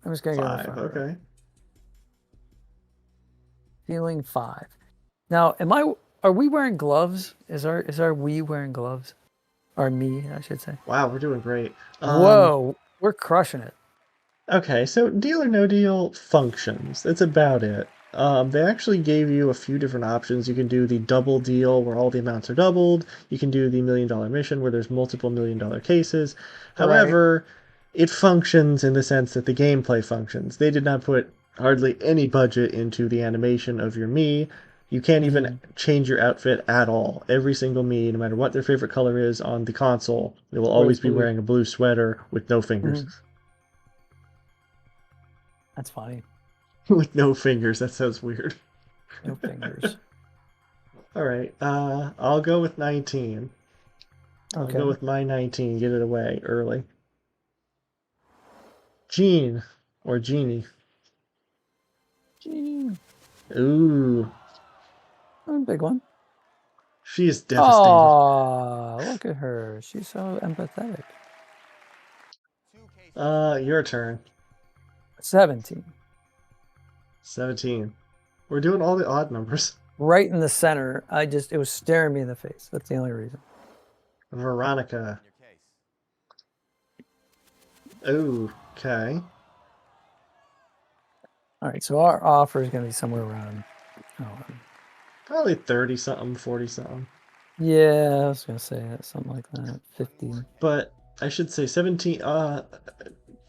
I'm just going to go with 5. Okay. Feeling 5. Now, are we wearing gloves? Is our we wearing gloves? Or me, I should say. Wow, we're doing great. Whoa, we're crushing it. Okay, so Deal or No Deal functions. That's about it. They actually gave you a few different options. You can do the double deal where all the amounts are doubled. You can do the $1 million mission where there's multiple $1 million cases. Right. However, it functions in the sense that the gameplay functions. They did not put hardly any budget into the animation of your Mii. You can't even Mhm. change your outfit at all. Every single Mii, no matter what their favorite color is on the console, they will Wears always be blue. wearing a blue sweater with no fingers. Mhm. That's funny. With no fingers, that sounds weird. No fingers. All right, I'll go with 19. I'll go Okay. with my 19, get it away early. Jean, or Jeannie. Gee, Ooh, a big one. she is devastated. Oh, look at her. She's so empathetic. Your turn. 17. 17. We're doing all the odd numbers. Right in the center. It was staring me in the face. That's the only reason. Veronica. Ooh, okay. All right, so our offer is going to be somewhere around, Probably 30 something, 40 something. yeah, I was going to say something like that, 50. But I should say 17.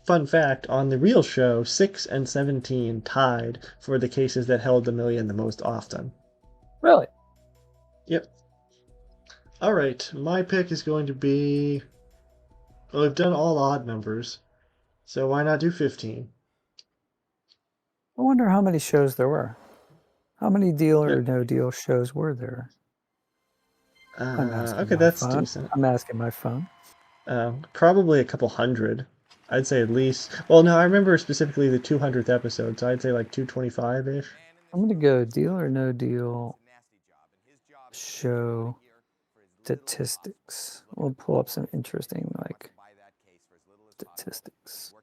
Fun fact, on the real show, 6 and 17 tied for the cases that held the million the most often. Really? Yep. All right, my pick is going to be. Well, we've done all odd numbers, so why not do 15? I wonder how many shows there were. How many deal or Yep. no deal shows were there? I'm asking Okay, my that's phone. decent. I'm asking my phone. Probably a couple hundred. I'd say at least. Well, no, I remember specifically the 200th episode, so I'd say like 225-ish. I'm going to go deal or no deal show statistics. We'll pull up some interesting statistics.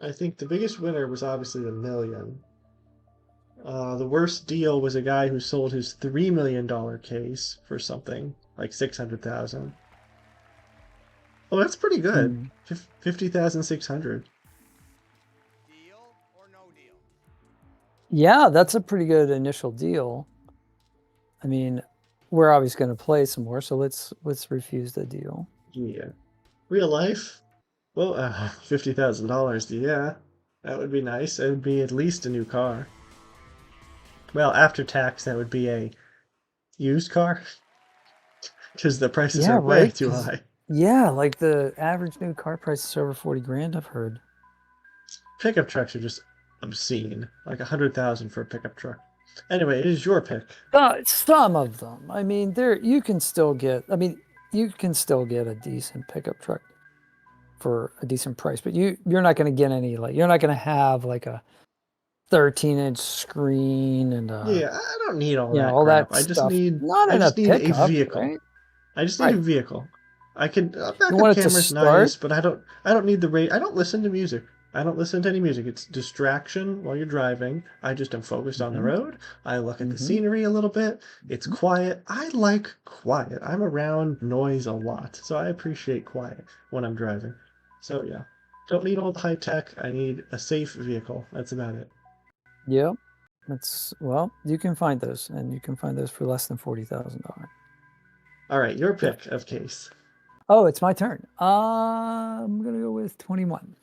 I think the biggest winner was obviously the million. The worst deal was a guy who sold his $3 million case for something like 600,000. Oh, that's pretty good. 50,600. Yeah, that's a pretty good initial deal. I mean, we're obviously going to play some more, so let's refuse the deal. Yeah. Real life? Well, $50,000. Yeah, that would be nice. It would be at least a new car. Well, after tax, that would be a used car because the prices Yeah, are way right. too high. Yeah, like the average new car price is over 40 grand. I've heard. Pickup trucks are just obscene, like 100,000 for a pickup truck. Anyway, it is your pick. Some of them. I mean, you can still get. I mean, you can still get a decent pickup truck for a decent price, but you're not going to get any you're not going to have like a 13-inch screen and Yeah, I don't need all that all that crap. I just stuff. need Not I in a just need a pickup, vehicle. right? I just need a Right. vehicle. I can You backup want it to camera's start? nice, but I don't need the rate. I don't listen to music. I don't listen to any music. It's distraction while you're driving. I just am focused on the Mhm. road. I look at the Mhm. scenery a little bit. It's Mhm. quiet. I like quiet. I'm around noise a lot, so I appreciate quiet when I'm driving. So yeah, don't need all the high tech. I need a safe vehicle. That's about it. Yep. You can find those, and you can find those for less than $40,000. All right, your Yeah. pick of case. Oh, it's my turn. I'm gonna go with 21.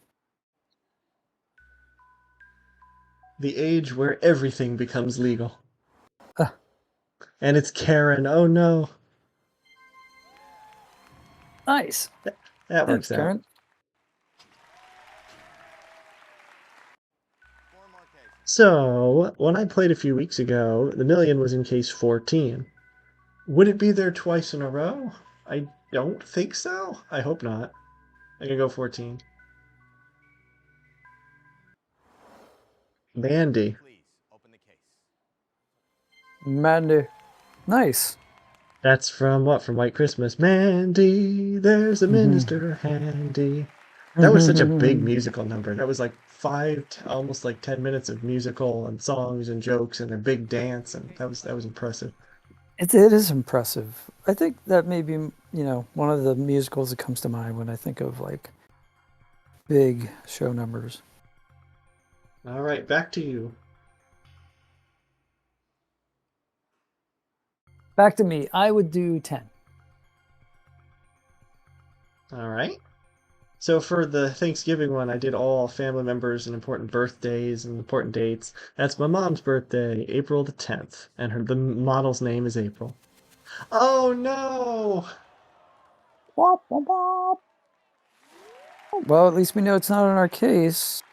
The age where everything becomes legal. Uh, And it's Karen. Oh no. Nice. That Thanks, works out. Karen. So, when I played a few weeks ago, the million was in case 14. Would it be there twice in a row? I don't think so. I hope not. I can go 14. Mandy. Mandy. Nice. That's from what? From White Christmas. Mandy, there's a minister handy. That was such a big musical number. That was like almost like 10 minutes of musical and songs and jokes and a big dance, and that was impressive. It is impressive. I think that may be, one of the musicals that comes to mind when I think of big show numbers. All right, back to you. Back to me. I would do 10. All right. So for the Thanksgiving one, I did all family members and important birthdays and important dates. That's my mom's birthday, April the 10th, and the model's name is April. Oh no! Wop, wop, wop. Well, at least we know it's not in our case.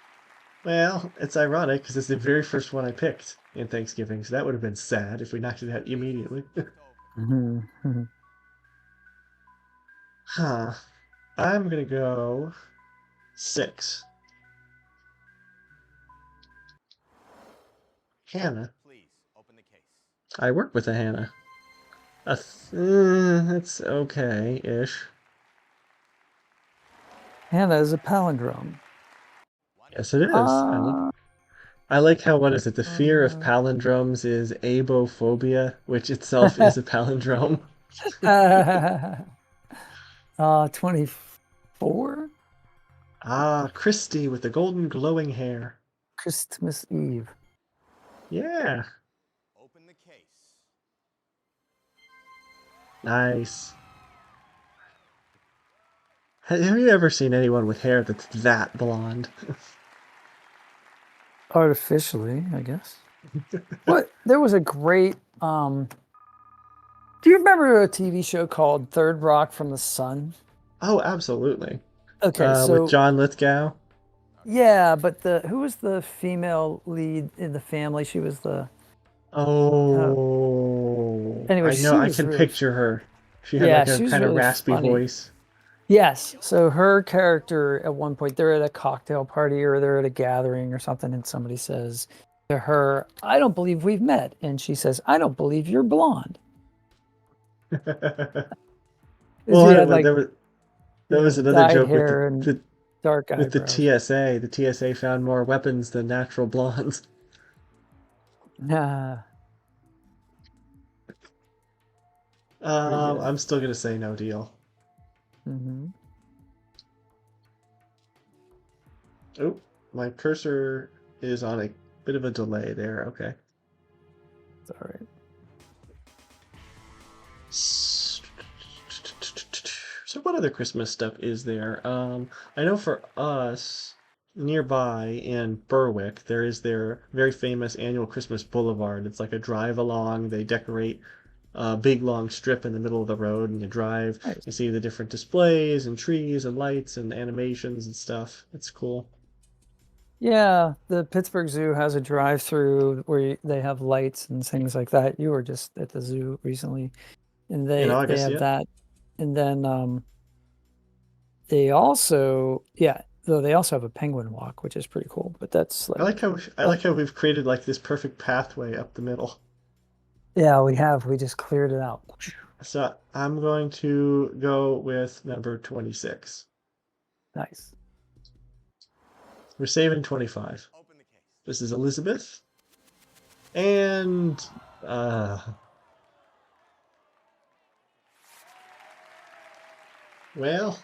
Well, it's ironic because it's the very first one I picked in Thanksgiving, so that would have been sad if we knocked it out immediately. Huh. I'm gonna go 6. Hannah. Please open the case. I work with a Hannah. That's okay-ish. Hannah is a palindrome. Yes, it is. I like how, what is it? The fear of Uh, palindromes is abophobia, which itself is a palindrome. 24? Ah, Christy with the golden glowing hair. Christmas Eve. Yeah, Open the case. nice. Have you ever seen anyone with hair that's that blonde? Artificially, I guess. What? There was a great. Do you remember a TV show called Third Rock from the Sun? Oh, absolutely. Okay, With so John Lithgow. yeah, but who was the female lead in the family? She was the. Oh, Anyway, I know. she I was can really. picture her. She had Yeah, like a she was kind of really raspy funny. voice. Yes. So her character at one point, they're at a cocktail party or they're at a gathering or something, and somebody says to her, "I don't believe we've met," and she says, "I don't believe you're blonde." She had like there was another dyed joke with hair and dark with the eyebrows. TSA. The TSA found more weapons than natural blondes. Nah. I'm still gonna say no deal. Mm-hmm. Oh, my cursor is on a bit of a delay there. Okay. It's all right. So what other Christmas stuff is there? I know for us, nearby in Berwick, there is their very famous annual Christmas Boulevard. It's like a drive along. They decorate a big long strip in the middle of the road, and you drive. Nice. You see the different displays and trees and lights and animations and stuff. It's cool. Yeah, the Pittsburgh Zoo has a drive-through where they have lights and things like that. You were just at the zoo recently, and In they August, have yeah. that. And then they also they also have a penguin walk, which is pretty cool. But that's I like how we've created like this perfect pathway up the middle. yeah, we have. We just cleared it out. So I'm going to go with number 26. Nice. We're saving 25. Open the case. This is Elizabeth. And well,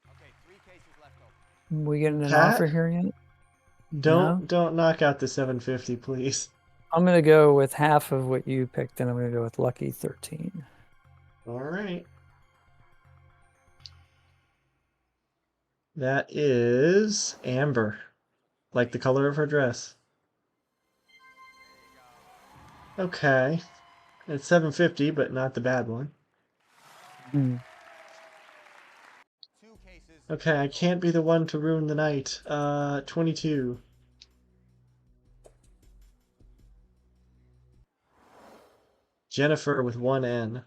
Okay, 3 cases left open. We getting an Pat? offer here yet? don't knock out the 750, please. I'm gonna go with half of what you picked, and I'm gonna go with Lucky 13. All right. That is Amber, like the color of her dress. Okay. It's 750, but not the bad one. 2 cases. Okay, I can't be the one to ruin the night. 22. Jennifer with 1 N.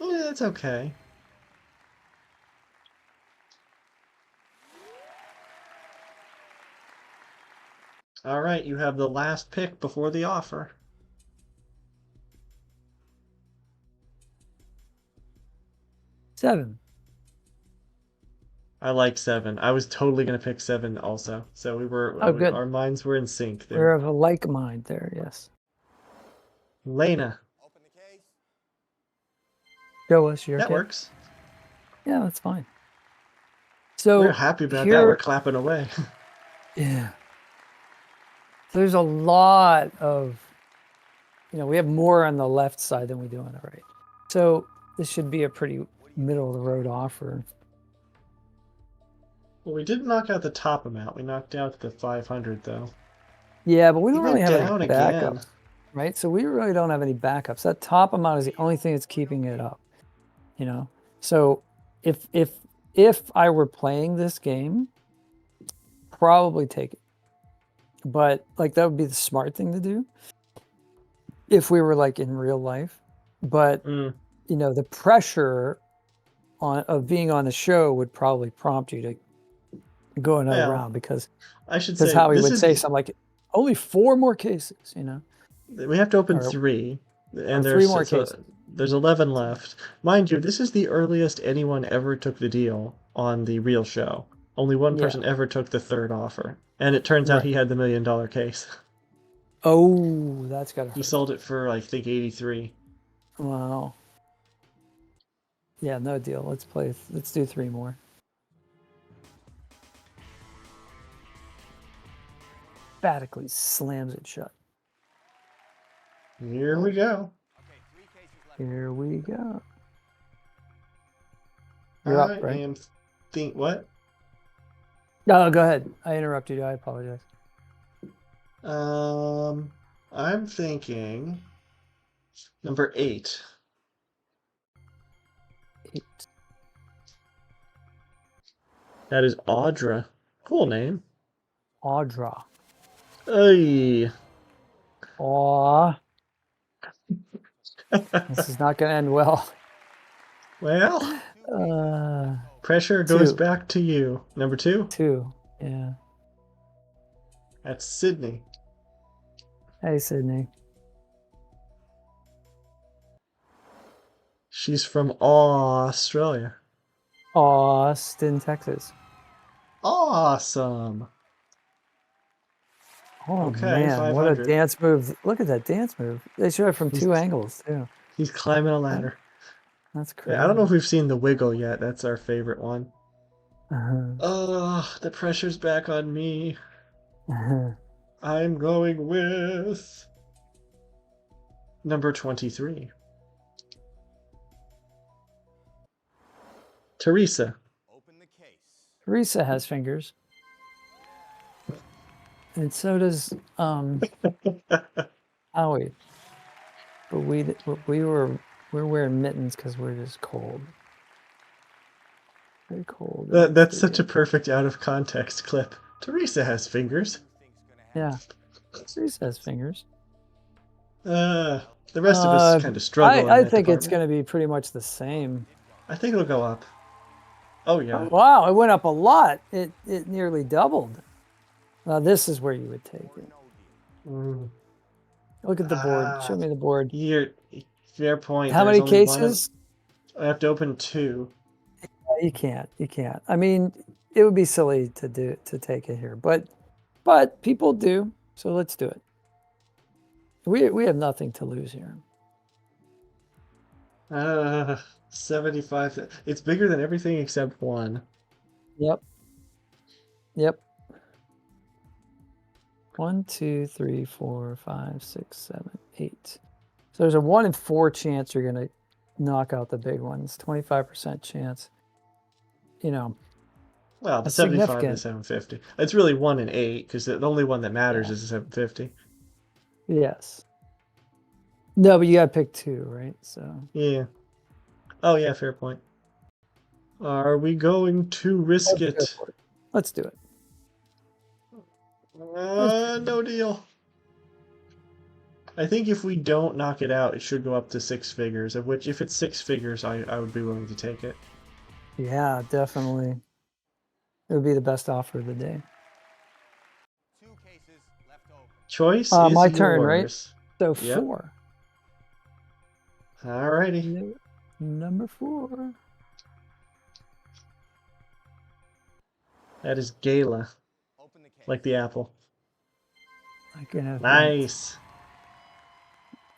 Yeah, that's okay. All right, you have the last pick before the offer. Seven. I like 7. I was totally gonna pick 7 also. So Good. Our minds were in sync We're there. of a like mind there. Yes. Lena, Open the case. Show us your that kid. works. Yeah, that's fine. So We're happy about that. We're clapping away. yeah. There's a lot of we have more on the left side than we do on the right. So this should be a pretty middle of the road offer. Well, we didn't knock out the top amount. We knocked out the 500 though. Yeah, but we He don't really went have down any again. backups, right? So we really don't have any backups. That top amount is the only thing that's keeping it up. So if I were playing this game, probably take it. But like that would be the smart thing to do if we were like in real life. But the pressure of being on the show would probably prompt you to go another round because I should say Howie this would is say something like only 4 more cases, We have to open Or- 3, and or 3 more cases. There's 11 left. Mind you, this is the earliest anyone ever took the deal on the real show. Only one person ever took the third offer, and it turns out he had the $1 million case. Oh, that's got to He sold it for, I think, 83. Wow. Yeah, no deal. Let's do 3 more. Emphatically slams it shut. Here we go. Here we go. You're up, right? What? No, go ahead. I interrupted you. I apologize. I'm thinking number 8. 8. That is Audra. Cool name. Audra. Hey. Aw. This is not going to end well. Well, pressure goes back to you. Number 2? 2, yeah. That's Sydney. Hey, Sydney. She's from Australia. Austin, Texas. Awesome. Oh, Okay, man, 500. what a dance move. Look at that dance move. They show it from 2 angles, too. He's climbing a ladder. That's crazy. Yeah, I don't know if we've seen the wiggle yet. That's our favorite one. Uh-huh. Oh, the pressure's back on me. I'm going with number 23. Teresa. Teresa has fingers. And so does Howie. But we're wearing mittens because we're just cold. Very cold. That's such a perfect out of context clip. Teresa has fingers. Yeah. Teresa has fingers. The rest of us kind of struggle. I think it's going to be pretty much the same. I think it'll go up. Oh yeah. Wow, it went up a lot. It nearly doubled. This is where you would take it. Look at the board. Show me the board. Fair point. How many cases? I have to open 2. You can't. I mean, it would be silly to take it here, but people do. So let's do it. We have nothing to lose here. 75. It's bigger than everything except 1. Yep. 1, 2, 3, 4, 5, 6, 7, 8. So there's a 1 in 4 chance you're going to knock out the big ones. 25% chance. Well, the 75 to 750. It's really 1 in 8 because the only one that matters is the 750. Yes. No, but you got to pick 2, right? So. Yeah. Oh yeah, fair point. Are we going to risk it? Let's do it. No deal. I think if we don't knock it out, it should go up to 6 figures, of which if it's 6 figures, I would be willing to take it. Yeah, definitely. It would be the best offer of the day. 2 cases left over. Choice is my yours. turn, right? So Yep. 4. Alrighty. Number 4. That is Gala. Like the apple. I can have Nice.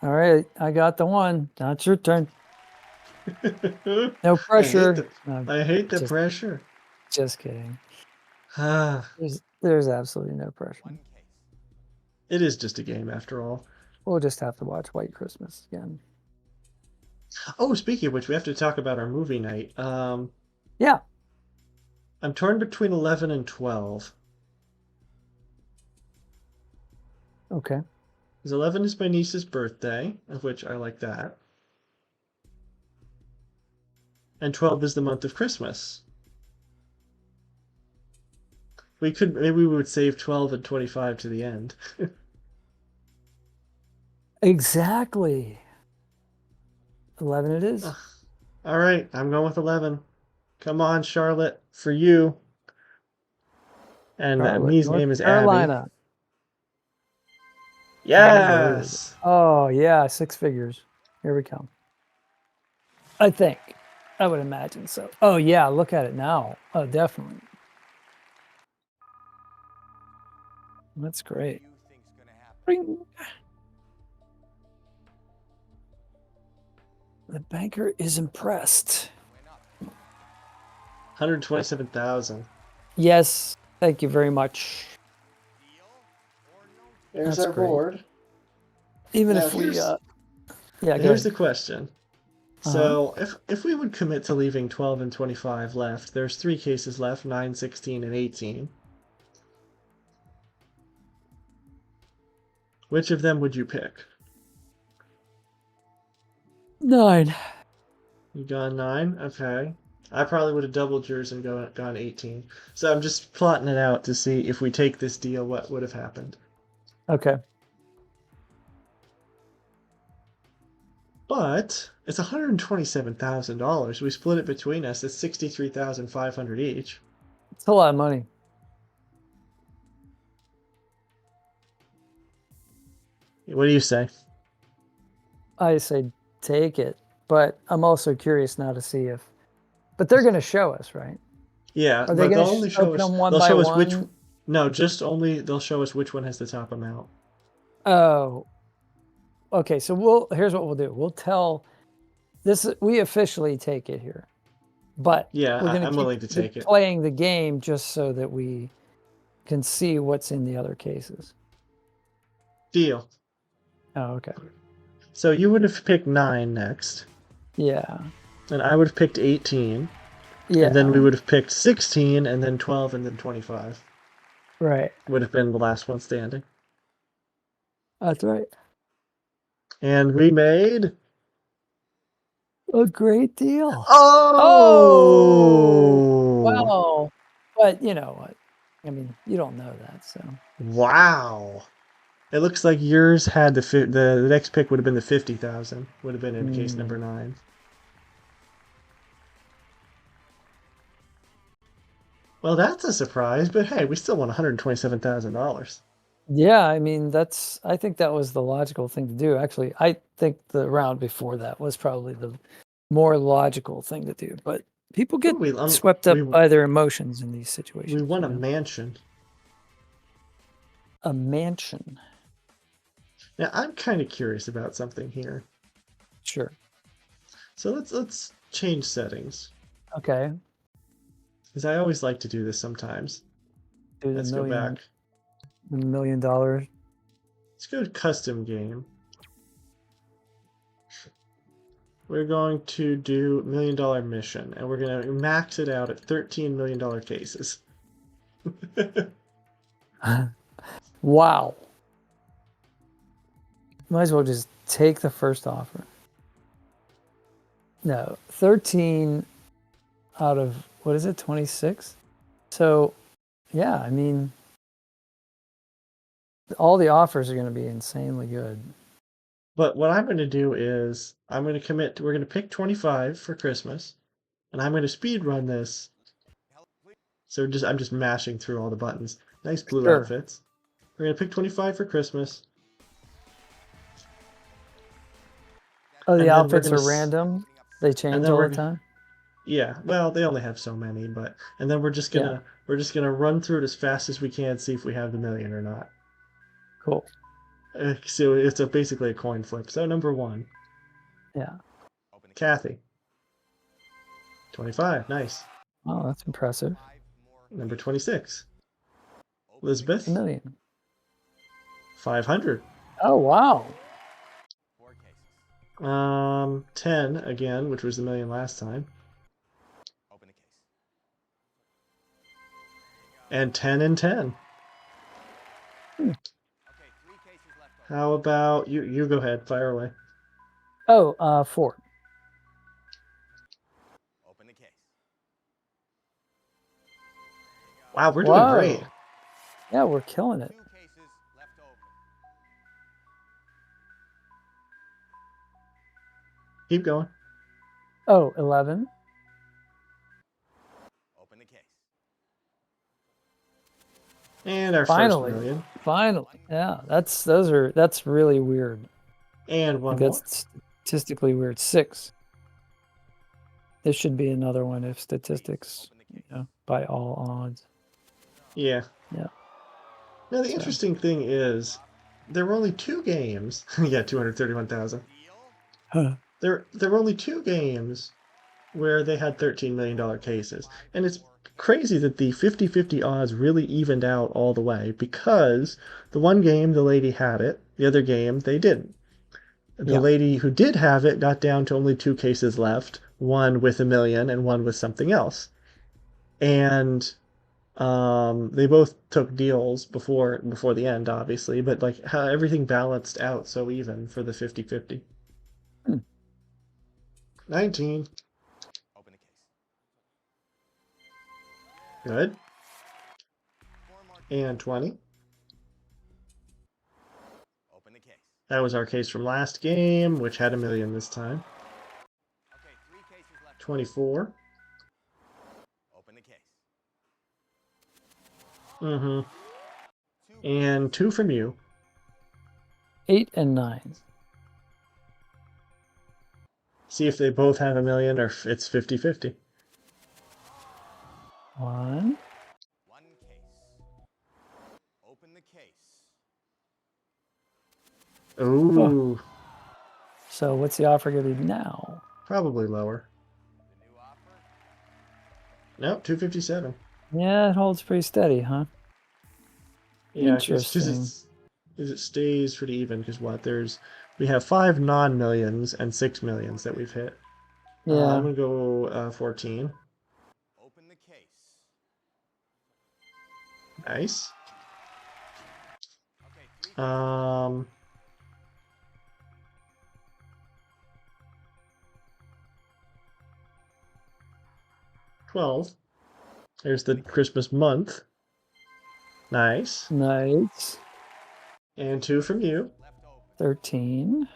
All right, I got the 1. Now it's your turn. No pressure. I hate the pressure. Just kidding. There's absolutely no pressure. It is just a game after all. We'll just have to watch White Christmas again. Oh, speaking of which, we have to talk about our movie night. Yeah. I'm torn between 11 and 12. Okay. Because 11 is my niece's birthday, of which I like that. And 12 is the month of Christmas. Maybe we would save 12 and 25 to the end. Exactly. 11 it is. All right, I'm going with 11. Come on, Charlotte, for you. And Charlotte, me's North name is Abby. Carolina. Yes! Oh, yeah, 6 figures. Here we come. I think. I would imagine so. Oh, yeah, look at it now. Oh, definitely. That's great. Ring. The banker is impressed. 127,000. Yes, thank you very much. There's That's our great. board. Even Now, if we, here's go the ahead. question. So if we would commit to leaving 12 and 25 left, there's 3 cases left, 9, 16, and 18. Which of them would you pick? 9. You gone 9? Okay. I probably would have doubled yours and gone 18. So I'm just plotting it out to see if we take this deal, what would have happened. Okay. But it's $127,000. We split it between us. It's $63,500 each. It's a lot of money. What do you say? I say take it, but I'm also curious now to see if. But they're going to show us, right? Yeah, Are they but they'll going only to show open us. them one They'll by show us which. one? No, just only they'll show us which one has the top amount. Oh. Okay, so here's what we'll do. We'll tell this. We officially take it here, but Yeah, we're going I'm to willing to keep take it. playing the game just so that we can see what's in the other cases. Deal. Oh, okay. So you would have picked 9 next. Yeah. And I would have picked 18. Yeah. And then we would have picked 16, and then 12, and then 25. Right. Would have been the last one standing. That's right. And we made a great deal. Oh! Well, but you know what? I mean, you don't know that, so. Wow. It looks like yours had the next pick would have been the 50,000. Would have been in case number 9. Well, that's a surprise, but hey, we still won $127,000. Yeah, I mean, I think that was the logical thing to do. Actually, I think the round before that was probably the more logical thing to do. But people get swept up by their emotions in these situations. We won a mansion. A mansion. Now, I'm kind of curious about something here. Sure. So let's change settings. Okay. Because I always like to do this sometimes. Let's go back. $1 million. Let's go to custom game. We're going to do $1 million mission, and we're going to max it out at $13 million cases. Wow. Might as well just take the first offer. No, 13 out of, what is it, 26? So, yeah, I mean, all the offers are going to be insanely good. But what I'm going to do is I'm going to commit we're going to pick 25 for Christmas, and I'm going to speed run this. So I'm just mashing through all the buttons. Nice blue outfits. We're going to pick 25 for Christmas. Oh, the outfits are random? They change all the time? Yeah, well, they only have so many, and then we're just gonna run through it as fast as we can, see if we have the million or not. Cool. So it's basically a coin flip. So number 1. Yeah. Kathy. 25. Nice. Oh, that's impressive. Number 26. Elizabeth. $1 million. 500. Oh, wow. 10 again, which was the million last time. Open the case. And 10 and 10. Okay, 3 cases left open. How about you go ahead, fire away. Oh, 4. Open the case. Wow, we're doing great. Wow. Yeah, we're killing it. 2 cases left open. Keep going. Oh, 11. Open the case. And our Finally. first million. Finally. Yeah, that's really weird. And I one think more. that's statistically weird. 6. This should be another one if statistics, by all odds. Yeah. Yeah. Now the interesting thing is, there were only 2 games. Yeah, 231,000. Huh. There were only 2 games where they had $13 million cases. And it's crazy that the 50-50 odds really evened out all the way, because the one game the lady had it, the other game they didn't. The lady who did have it got down to only 2 cases left, one with $1 million and one with something else. And they both took deals before the end, obviously, but like how everything balanced out so even for the 50-50. 19. Open the case. Good. 4 more. And 20. Open the case. That was our case from last game, which had $1 million this time. Okay, 3 cases left. 24. Open the case. Mm-hmm. 2 And 2 from you. 8 and 9. See if they both have $1 million or if it's 50-50. 1. 1 case. Open the case. Ooh. So what's the offer going to be now? Probably lower. The new offer. Nope, 257. Yeah, it holds pretty steady, huh? Yeah, because Interesting. it stays pretty even. Because we have 5 non-millions and 6 millions that we've hit. Yeah. I'm gonna go 14. Open the case. Nice. Okay, 3 12. There's the Christmas month. Nice. Nice. And 2 from you. left open. 13.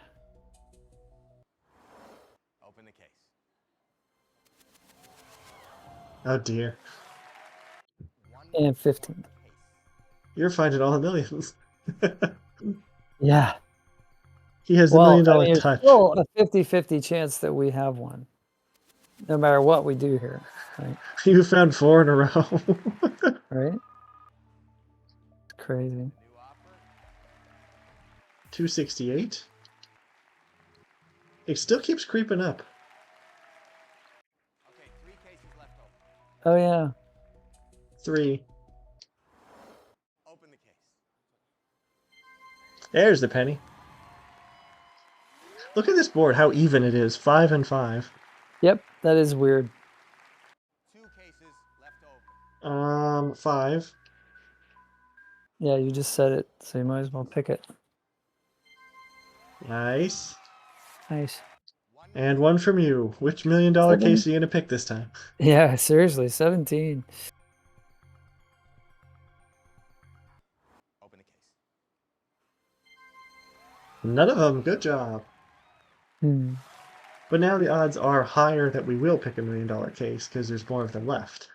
Open the case. Oh dear. 1 And 15. case. You're finding all the millions. Yeah. He has the $1 million there's touch. still a 50-50 chance that we have one. No matter what we do here. Right? You found 4 in a row. Right? It's crazy. New offer. 268. It still keeps creeping up. Okay, 3 cases left open. Oh, yeah. 3. Open the case. There's the penny. Look at this board, how even it is. 5 and 5. Yep, that is weird. 2 cases left open. 5. Yeah, you just said it, so you might as well pick it. Nice. Nice. 1 And 1 from you. Which $1 million case are you gonna pick this time? Yeah, seriously, 17. Open the case. None of them. Good job. But now the odds are higher that we will pick $1 million case because there's more of them left.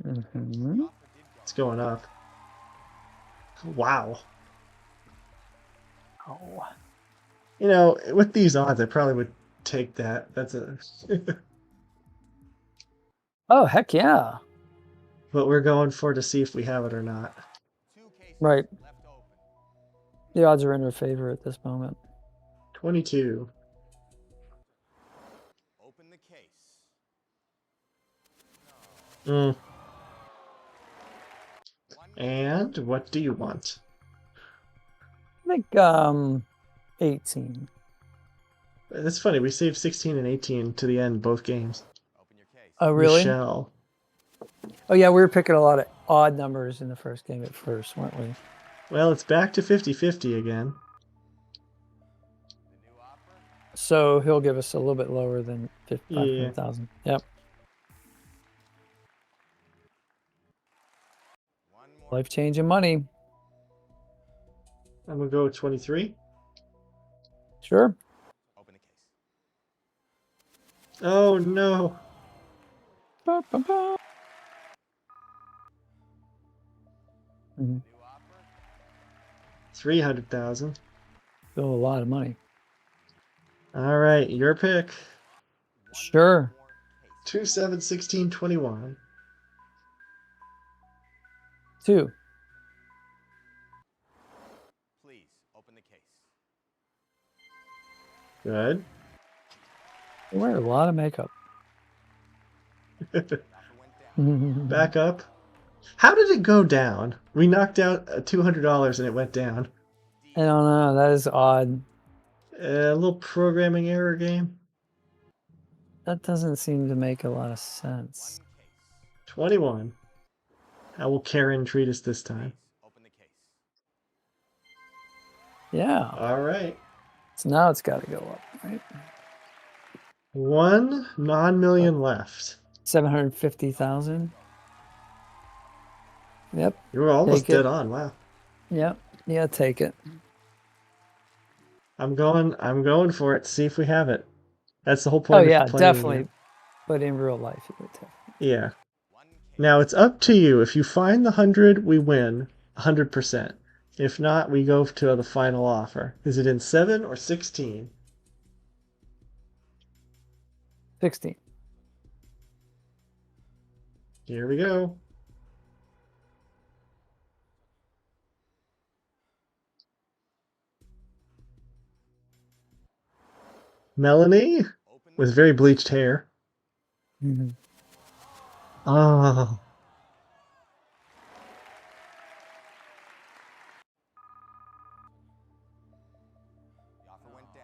Mm-hmm. It's going up. Wow. Oh. You know, with these odds, I probably would take that. That's a. Oh, heck yeah. But we're going for to see if we have it or not. 2 cases Right. left open. The odds are in our favor at this moment. 22. Open the case. Mm. And what do you want? I think 18. That's funny. We saved 16 and 18 to the end, both games. Open your case. Oh, really? Michelle. Oh, yeah, we were picking a lot of odd numbers in the first game at first, weren't we? Well, it's back to 50-50 again. The new offer. So he'll give us a little bit lower than Yeah. 500,000. Yep. One more. Life-changing money. I'm gonna go with 23. Sure. Open the case. Oh no. Ba, ba, ba. Mhm. New offer. 300,000. Still a lot of money. All right, your pick. Sure. More case. 2, 7, 16, 21. 2. Please open the case. Good. They wear a lot of makeup. The offer went down. Back up. How did it go down? We knocked out $200 and it went down. I don't know. That is odd. A little programming error game. That doesn't seem to make a lot of sense. 21. How will Karen treat us this time? Open the case. Yeah. All right. So now it's got to go up, right? 1 non-million left. 750,000. Yep. You were almost Take it. dead on. Wow. Yep. Yeah, take it. I'm going for it. See if we have it. That's the whole Oh, point yeah, of playing. definitely. But in real life, you would take it. Yeah. One case. Now it's up to you. If you find the 100, we win 100%. If not, we go to the final offer. Is it in 7 or 16? 16. Here we go. Melanie Open with very bleached hair. Mm-hmm. Oh, The offer went down.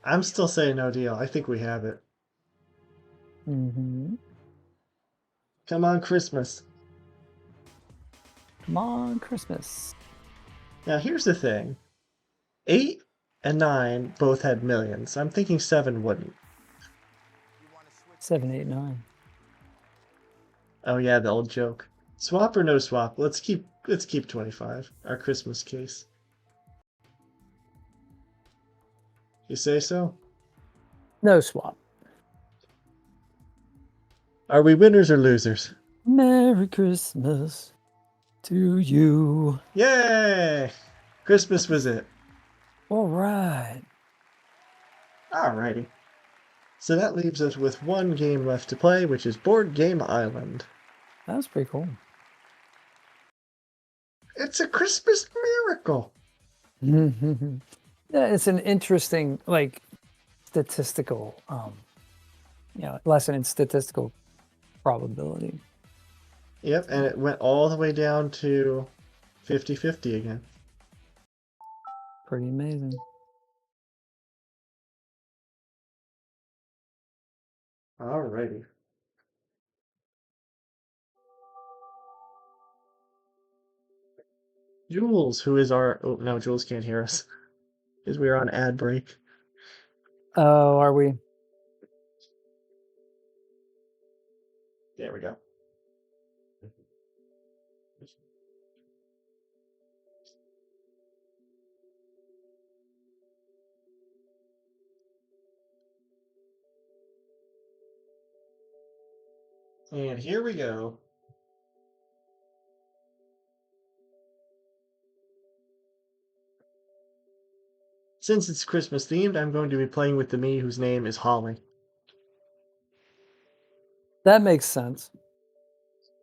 I'm still saying no deal. I think we have it. Mm-hmm. Come on, Christmas. Come on, Christmas. Now here's the thing. 8 and 9 both had millions. I'm thinking 7 wouldn't. You want to switch? 7, 8, 9. Oh yeah, the old joke. Swap or no swap? Let's keep 25. Our Christmas case. You say so? No swap. Are we winners or losers? Merry Christmas to you. Yay! Christmas was it. All right. Alrighty. So that leaves us with one game left to play, which is Board Game Island. That was pretty cool. It's a Christmas miracle. Yeah, it's an interesting, like, statistical, lesson in statistical probability. Yep, and it went all the way down to 50-50 again. Pretty amazing. Alrighty. Jules, who is our... Oh, no, Jules can't hear us. Because we are on ad break. Oh, are we? There we go. And here we go. Since it's Christmas themed, I'm going to be playing with the me whose name is Holly. That makes sense.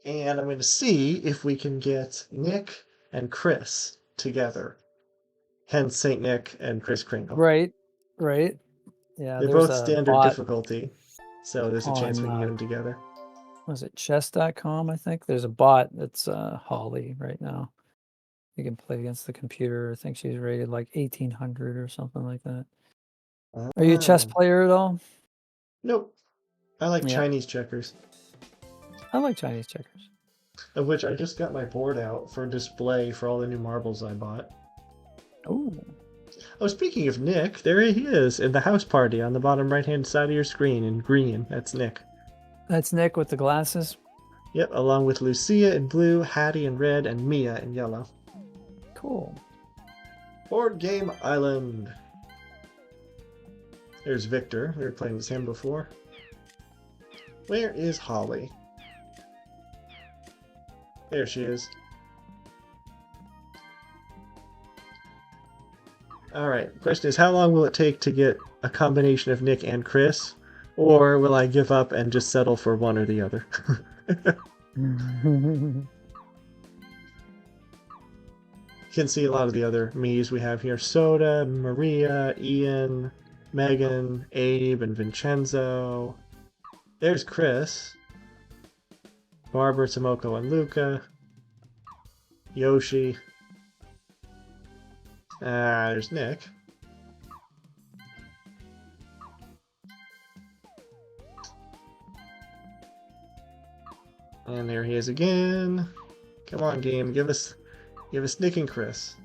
And I'm going to see if we can get Nick and Chris together. Hence St. Nick and Chris Kringle. Right. Yeah, They're there's both a standard bot difficulty, so there's a chance we can get them together. Was it chess.com, I think? There's a bot that's Holly right now. You can play against the computer. I think she's rated like 1800 or something like that. Are you a chess player at all? Nope. I like Yeah. Chinese checkers. I like Chinese checkers. Of which I just got my board out for display for all the new marbles I bought. Oh. Oh, speaking of Nick, there he is in the house party on the bottom right-hand side of your screen in green. That's Nick. That's Nick with the glasses? Yep, along with Lucia in blue, Hattie in red, and Mia in yellow. Cool. Board Game Island. There's Victor. We were playing with him before. Where is Holly? There she is. Alright, question is, how long will it take to get a combination of Nick and Chris? Or will I give up and just settle for one or the other? You can see a lot of the other me's we have here. Soda, Maria, Ian, Megan, Abe, and Vincenzo. There's Chris. Barbara, Tomoko, and Luca. Yoshi. There's Nick. And there he is again. Come on, game, give us Nick and Chris.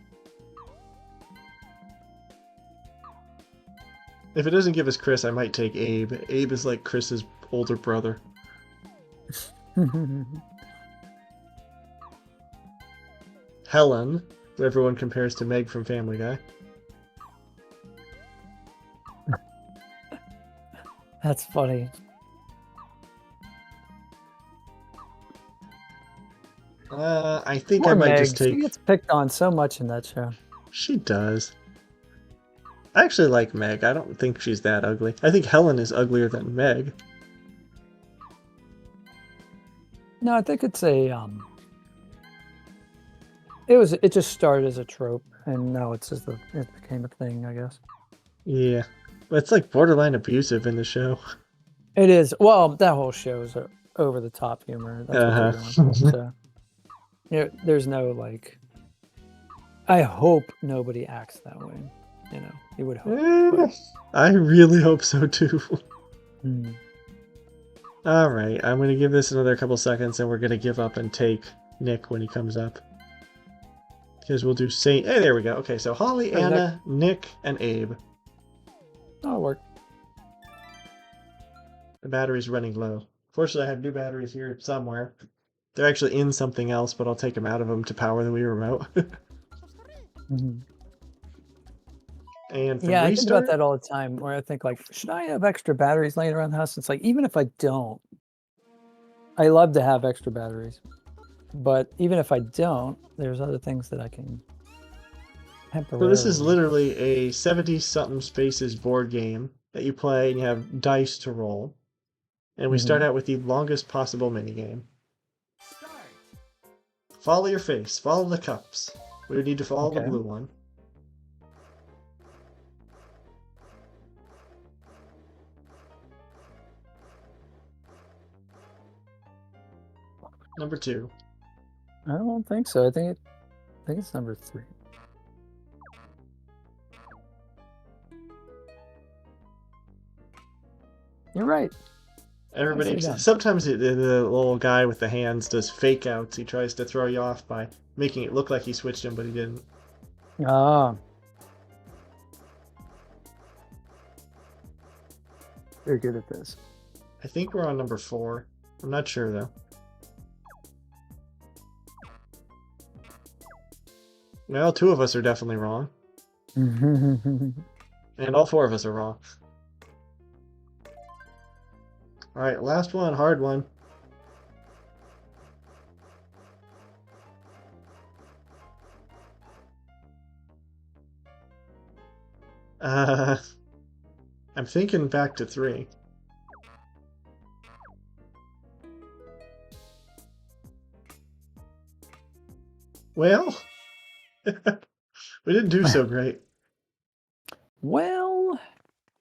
If it doesn't give us Chris, I might take Abe. Abe is like Chris's older brother. Helen, who everyone compares to Meg from Family Guy. That's funny. I think Poor I might Meg. just take... She gets picked on so much in that show. She does. I actually like Meg. I don't think she's that ugly. I think Helen is uglier than Meg. No, I think it's a it just started as a trope and now it became a thing, I guess. Yeah. But it's like borderline abusive in the show. It is. Well, that whole show is over the top humor. That's what they're going for. So, there's no like. I hope nobody acts that way. You would hope. I really hope so too. Mm. Alright, I'm going to give this another couple seconds and we're going to give up and take Nick when he comes up. Because we'll do Saint... Hey, there we go. Okay, so Holly, Anna, Nick, and Abe. That'll work. The battery's running low. Fortunately, I have new batteries here somewhere. They're actually in something else, but I'll take them out of them to power the Wii remote. Mm-hmm. And Yeah, I think restart, about that all the time where I think like, should I have extra batteries laying around the house? It's like, even if I don't, I love to have extra batteries. But even if I don't, there's other things that I can temporarily... So this is literally a 70-something spaces board game that you play and you have dice to roll. And we start out with the longest possible minigame. Follow your face. Follow the cups. We would need to follow the blue one. Number 2. I don't think so. I think it's number 3. You're right. Everybody, sometimes the little guy with the hands does fake outs. He tries to throw you off by making it look like he switched him, but he didn't. Ah. You're good at this. I think we're on number 4. I'm not sure though. Well, 2 of us are definitely wrong. And all 4 of us are wrong. Alright, last one, hard one. I'm thinking back to 3. Well, we didn't do so great. Well,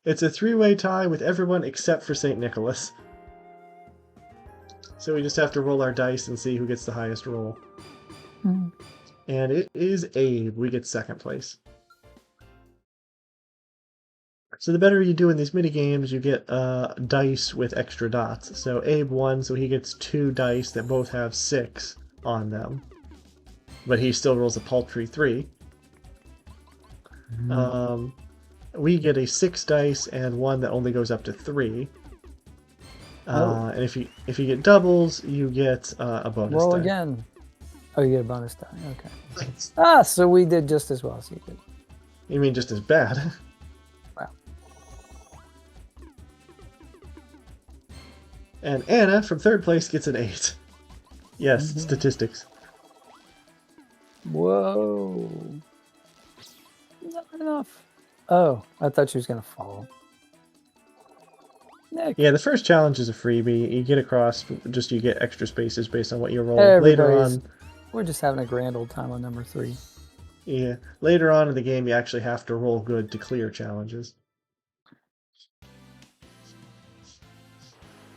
it's a 3-way tie with everyone except for St. Nicholas. So we just have to roll our dice and see who gets the highest roll. And it is Abe. We get second place. So the better you do in these mini games, you get dice with extra dots. So Abe won, so he gets 2 dice that both have 6 on them. But he still rolls a paltry 3. We get a 6 dice and one that only goes up to 3. And if you get doubles, you get a bonus Roll die. again. Oh, you get a bonus die. Okay. So we did just as well as you did. You mean just as bad? Wow. And Anna from third place gets an 8. Yes, statistics. Whoa. Not enough. Oh, I thought she was going to fall. Nick. Yeah, the first challenge is a freebie. You get across, just you get extra spaces based on what you roll. Later on, we're just having a grand old time on number 3. Yeah, later on in the game, you actually have to roll good to clear challenges.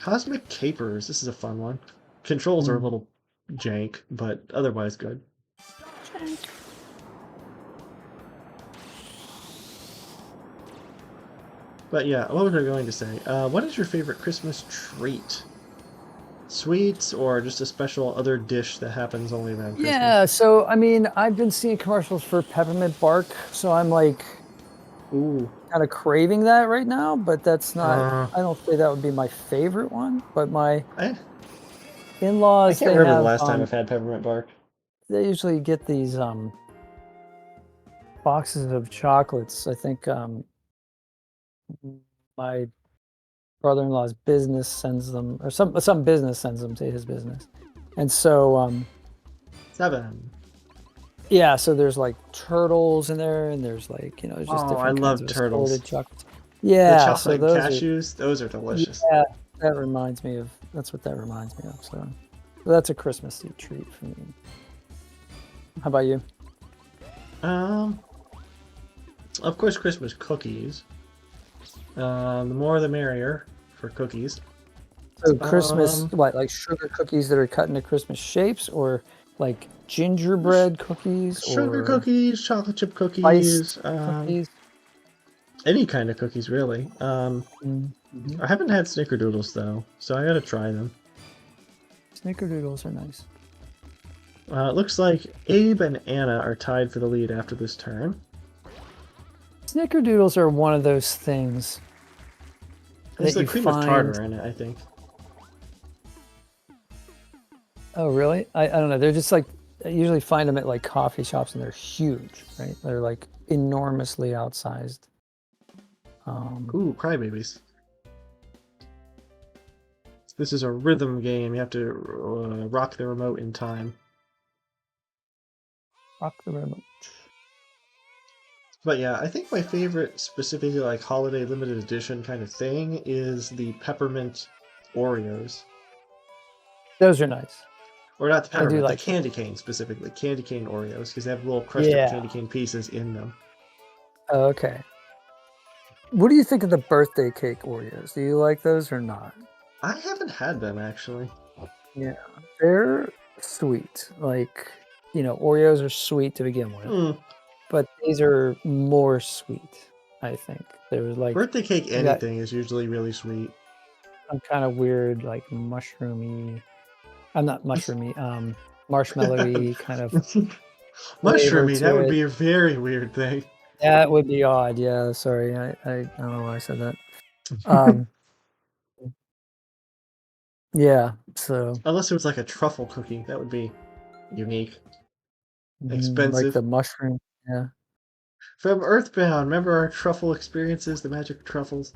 Cosmic Capers. This is a fun one. Controls are a little jank, but otherwise good. But yeah, what was I going to say? What is your favorite Christmas treat? Sweets or just a special other dish that happens only around Christmas? Yeah, so I mean, I've been seeing commercials for peppermint bark, so I'm like, ooh, kind of craving that right now. But that's not. I don't say that would be my favorite one. But my in-laws, I can't remember the last time I've had peppermint bark. They usually get these boxes of chocolates. I think my brother-in-law's business sends them, or some business sends them to his business, and so 7. Yeah, so there's like turtles in there, and there's like there's just different kinds of turtles. assorted chocolates. Yeah, the chocolate cashews, those are delicious. Yeah, that reminds me of. That's what that reminds me of. So that's a Christmassy treat for me. How about you? Of course, Christmas cookies. The more the merrier for cookies. So Christmas, what, like sugar cookies that are cut into Christmas shapes, or like gingerbread cookies, sugar or cookies, chocolate chip cookies, cookies? Any kind of cookies, really. I haven't had snickerdoodles though, so I gotta try them. Snickerdoodles are nice. It looks like Abe and Anna are tied for the lead after this turn. Snickerdoodles are one of those things. There's the cream of tartar in it, I think. Oh, really? I don't know. They're just like, I usually find them at like coffee shops, and they're huge, right? They're like enormously outsized. Ooh, crybabies. This is a rhythm game. You have to rock the remote in time. Rock the remote. But yeah, I think my favorite, specifically like holiday limited edition kind of thing, is the peppermint Oreos. Those are nice. Or not the peppermint, like the candy cane specifically. Candy cane Oreos, because they have little crushed up candy cane pieces in them. Oh, okay. What do you think of the birthday cake Oreos? Do you like those or not? I haven't had them, actually. Yeah, they're sweet. Like, Oreos are sweet to begin with. But these are more sweet, I think. They're like birthday cake anything is usually really sweet. Some kind of weird, like mushroomy. I'm not mushroomy. Marshmallowy kind of. Mushroomy. That would be a very weird thing. That would be odd. Yeah. Sorry, I don't know why I said that. Yeah. So. Unless it was like a truffle cookie, that would be unique. Expensive. Like the mushroom. Yeah. From Earthbound, remember our truffle experiences, the magic truffles?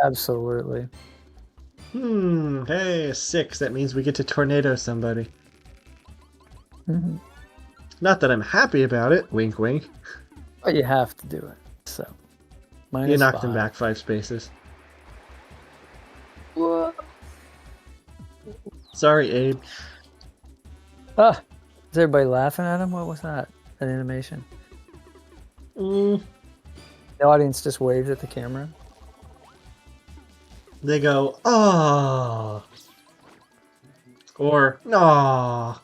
Absolutely. Hey, a 6. That means we get to tornado somebody. Not that I'm happy about it. Wink, wink. But you have to do it. So. You knocked him back 5 spaces. What? Sorry, Abe. Is everybody laughing at him? What was that? That animation? The audience just waved at the camera. They go, "Ah," or "Nah."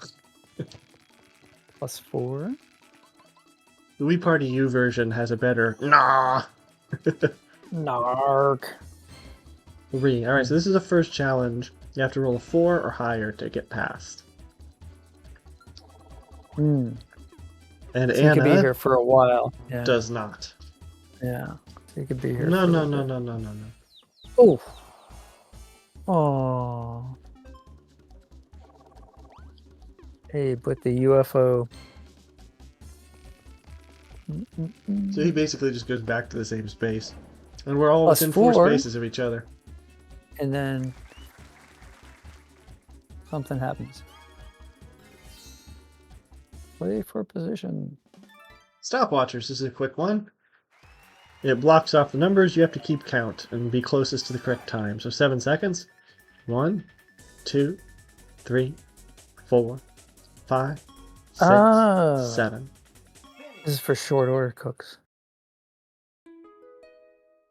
+4. The We Party U version has a better nah. Nark. 3. All right, so this is the first challenge. You have to roll a 4 or higher to get past. Hmm. And So you could be Anna here for a while. Yeah. does not. Yeah. So you could be here. No, for no, a no, bit. no, no, no, no. Oh. Oh. Abe with the UFO. So he basically just goes back to the same space. And we're all Plus within 4 4. spaces of each other. And then something happens. Play for position. Stopwatchers, this is a quick one. It blocks off the numbers. You have to keep count and be closest to the correct time. So 7 seconds. 1, 2, 3, 4, 5, 6, Ah. 7. This is for short order cooks.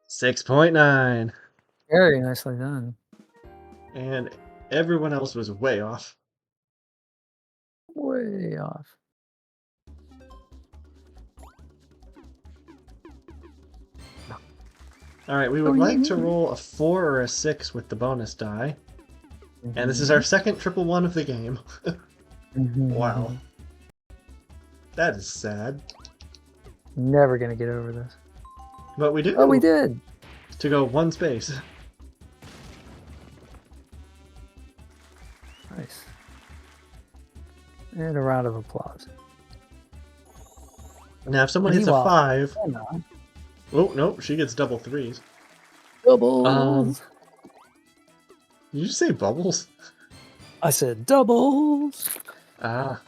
6.9. Very nicely done. And everyone else was way off. Way off. Alright, we would like to roll a 4 or a 6 with the bonus die. And this is our second triple one of the game. Wow. That is sad. Never gonna get over this. But we do. Oh, we did. To go 1 space. Nice. And a round of applause. Now, if someone hits a Meanwhile- 5... Oh, no. Oh, no, she gets double 3s. Doubles. Did you say bubbles? I said doubles. Ah.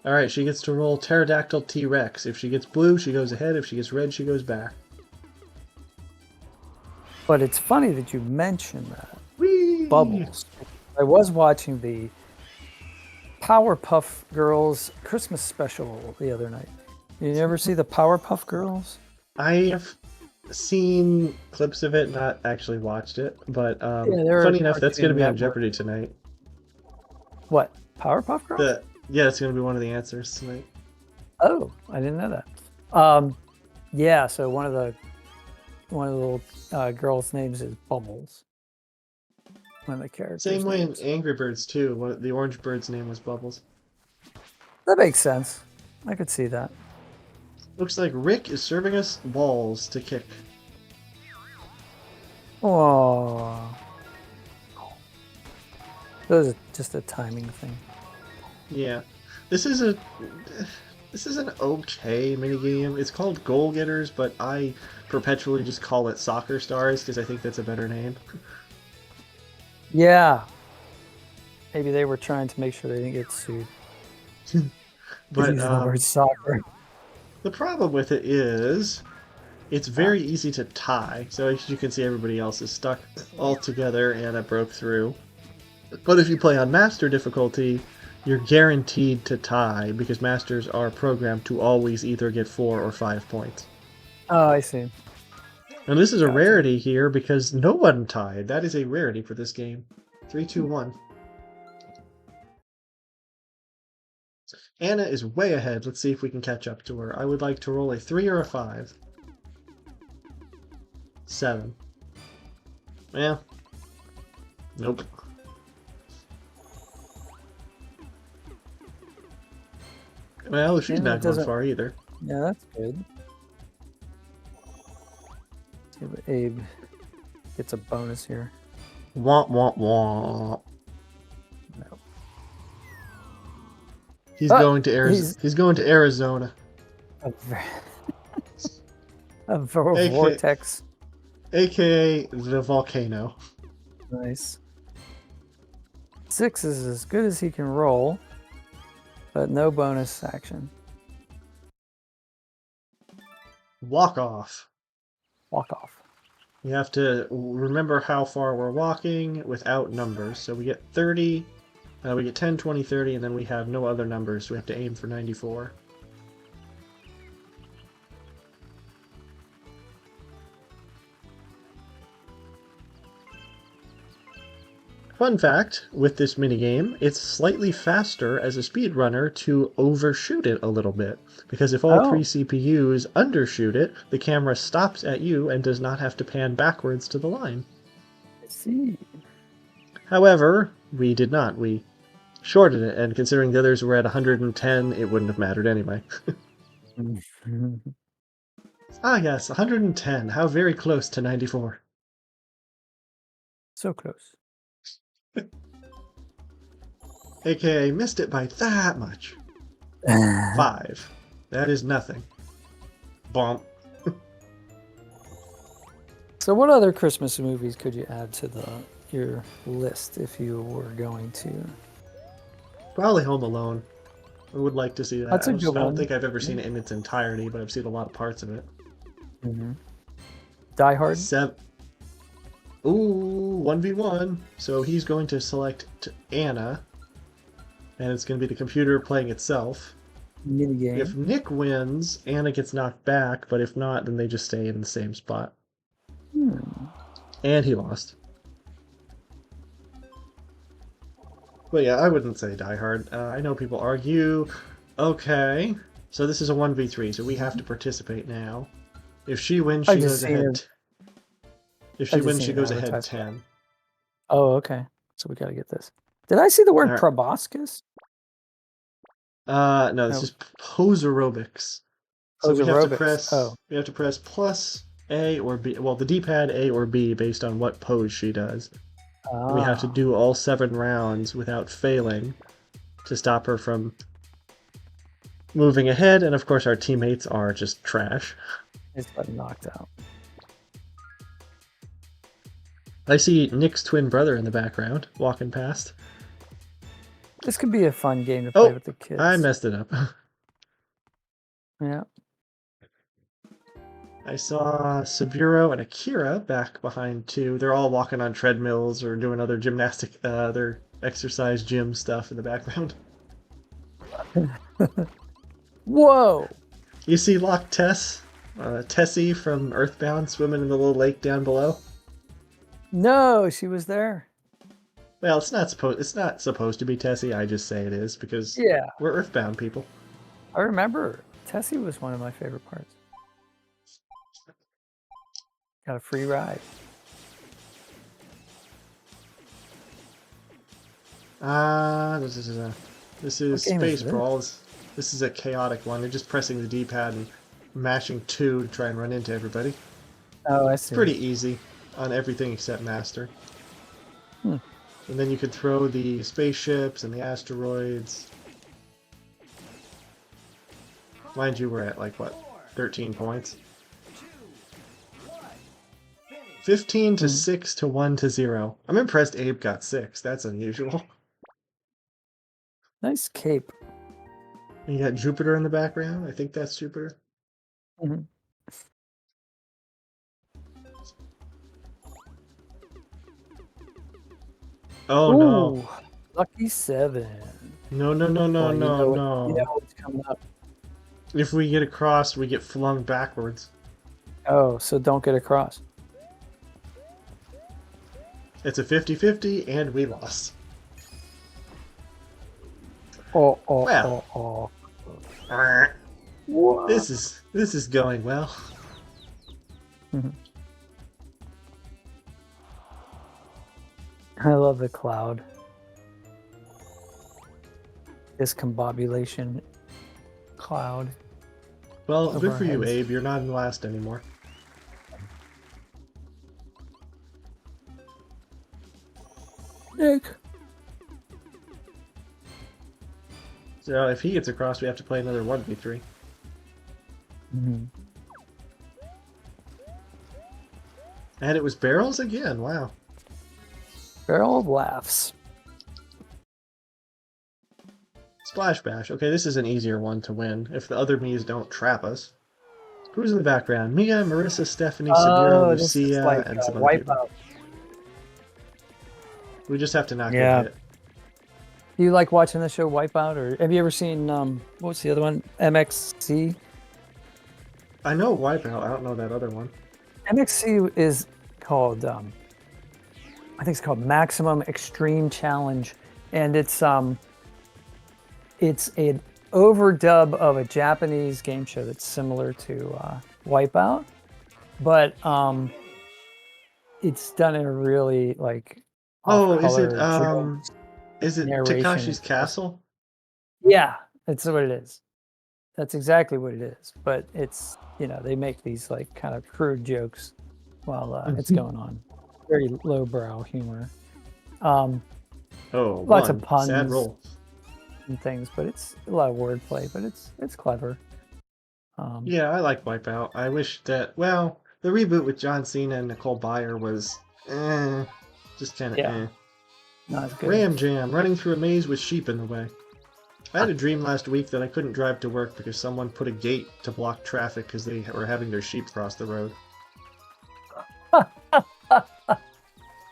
Alright, she gets to roll Pterodactyl T-Rex. If she gets blue, she goes ahead. If she gets red, she goes back. But it's funny that you mentioned that. Whee! Bubbles. I was watching the Powerpuff Girls Christmas special the other night. You never see the Powerpuff Girls? I've seen clips of it, not actually watched it, but they're funny enough, that's going to Cartoon be on Network. Jeopardy tonight. What? Powerpuff Girls? Yeah, it's going to be one of the answers tonight. Oh, I didn't know that. Yeah, so one of the little girls' names is Bubbles. One of the characters. Same way in names. Angry Birds, too. The orange bird's name was Bubbles. That makes sense. I could see that. Looks like Rick is serving us balls to kick. Oh. That was just a timing thing. Yeah. This is an okay minigame. It's called Goal Getters, but I perpetually just call it Soccer Stars because I think that's a better name. Yeah. Maybe they were trying to make sure they didn't get sued. But Using the word soccer. the problem with it is it's very easy to tie. So as you can see, everybody else is stuck all together and I broke through. But if you play on Master difficulty, you're guaranteed to tie because Masters are programmed to always either get 4 or 5 points. Oh, I see. And this is a rarity here because no one tied. That is a rarity for this game. 3, 2, 1. Anna is way ahead. Let's see if we can catch up to her. I would like to roll a 3 or a 5. 7. Yeah. Nope. Well, she's Anna not going doesn't- far either. Yeah, that's good. See if Abe gets a bonus here. Womp womp womp. No. He's going to Arizona. He's going to Arizona. A vortex. AKA the volcano. Nice. 6 is as good as he can roll, but no bonus action. Walk off. Walk off. You have to remember how far we're walking without numbers. So we get 30, we get 10, 20, 30, and then we have no other numbers. So we have to aim for 94. Fun fact, with this minigame, it's slightly faster as a speedrunner to overshoot it a little bit. Because if all three Oh, CPUs undershoot it, the camera stops at you and does not have to pan backwards to the line. I see. However, we did not. We shorted it, and considering the others were at 110, it wouldn't have mattered anyway. Ah yes, 110. How very close to 94. So close. AKA missed it by that much. 5. That is nothing. Bump. So what other Christmas movies could you add to your list if you were going to? Probably Home Alone. I would like to see that. That's a good I don't one. think I've ever seen it in its entirety, but I've seen a lot of parts of it. Mm-hmm. Die Hard. Ooh, 1v1. So he's going to select Anna, and it's going to be the computer playing itself. Minigame. If Nick wins, Anna gets knocked back, but if not, then they just stay in the same spot. And he lost. But yeah, I wouldn't say Die Hard. I know people argue. Okay, so this is a 1v3, so we have to participate now. If she wins, she goes ahead. If she wins, she goes ahead 10. Oh, okay. So we got to get this. Did I see the word All right. proboscis? No, this is pose aerobics. So we have to press. We have to press plus A or B. Well, the D-pad A or B based on what pose she does. And we have to do all 7 rounds without failing to stop her from moving ahead. And of course, our teammates are just trash. It's got knocked out. I see Nick's twin brother in the background walking past. This could be a fun game to play with the kids. I messed it up. Yeah. I saw Saburo and Akira back behind too. They're all walking on treadmills or doing other gymnastic, other exercise gym stuff in the background. Whoa! You see Loch Tess, Tessie from Earthbound swimming in the little lake down below? No, she was there. Well, it's not supposed to be Tessie. I just say it is because we're Earthbound people. I remember Tessie was one of my favorite parts. Got a free ride. This is Space Brawls. This is a chaotic one. You're just pressing the D-pad and mashing 2 to try and run into everybody. Oh, I see. It's pretty easy on everything except Master. And then you could throw the spaceships and the asteroids. Mind you, we're at like, what, 13 points? 15 to 6 to 1 to 0. I'm impressed Abe got 6. That's unusual. Nice cape. And you got Jupiter in the background. I think that's Jupiter. Mm-hmm. Oh, ooh, no. Lucky 7. No. You know what's coming up. If we get across, we get flung backwards. Oh, so don't get across. It's a 50-50, and we lost. Oh. This is going well. I love the cloud. Discombobulation cloud. Well, good for you, Abe. You're not in last anymore. Nick. So if he gets across, we have to play another 1v3. And it was barrels again. Wow. Barrel of laughs. Splash Bash. Okay, this is an easier one to win if the other Miis don't trap us. Who's in the background? Mia, Marissa, Stephanie, Sabiro, Lucia, and some other people. We just have to not get hit. Do you like watching the show Wipeout, or have you ever seen what's the other one? MXC? I know Wipeout. I don't know that other one. MXC is called I think it's called Maximum Extreme Challenge, and it's an overdub of a Japanese game show that's similar to Wipeout, but it's done in a really like Oh, off-color jokes, is it narration. Takashi's Castle? Yeah, that's what it is. That's exactly what it is. But it's, they make these like kind of crude jokes while it's going on. Very lowbrow humor. Lots of puns. Sad roll. And things, but it's a lot of wordplay, but it's clever. Yeah, I like Wipeout. I wish that, well, the reboot with John Cena and Nicole Byer was just kind of not as good. Ram Jam, running through a maze with sheep in the way. I had a dream last week that I couldn't drive to work because someone put a gate to block traffic because they were having their sheep cross the road.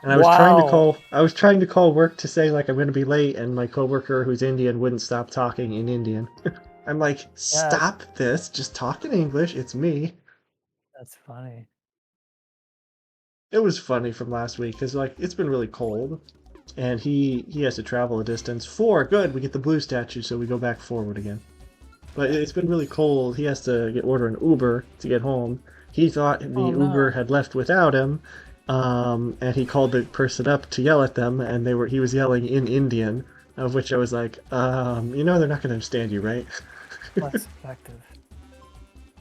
And I was trying to call work to say like I'm going to be late, and my coworker who's Indian wouldn't stop talking in Indian. I'm like, stop this, just talk in English, it's me. That's funny. It was funny from last week because like it's been really cold, and he has to travel a distance. Good, we get the blue statue, so we go back forward again. But it's been really cold. He has to order an Uber to get home. He thought the Uber had left without him. And he called the person up to yell at them, and he was yelling in Indian, of which I was like, they're not going to understand you, right? Less effective.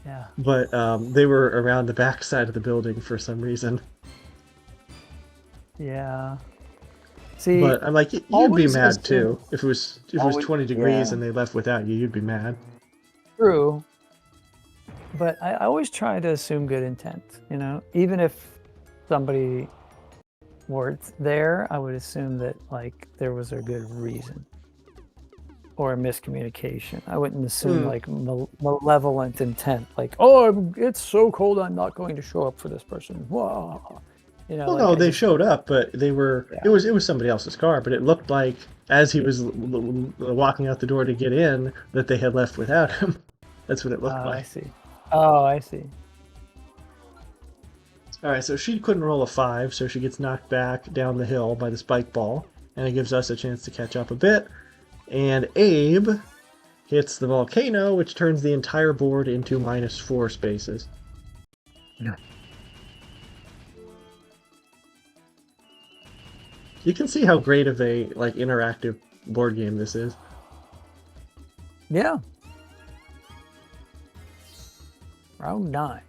Yeah. But they were around the back side of the building for some reason. Yeah. See, but I'm like, you'd be mad too if it was 20 degrees and they left without you. You'd be mad. True. But I always try to assume good intent. Even if somebody weren't there, I would assume that like there was a good reason or a miscommunication. I wouldn't assume like malevolent intent, like, it's so cold, I'm not going to show up for this person. Whoa. Well, no, they showed up, but they were. It was somebody else's car, but it looked like as he was walking out the door to get in that they had left without him. That's what it looked like. I see. Oh, I see. All right, so she couldn't roll a 5, so she gets knocked back down the hill by the spike ball, and it gives us a chance to catch up a bit. And Abe hits the volcano, which turns the entire board into -4 spaces. Yeah. You can see how great of a interactive board game this is. Yeah. Round 9.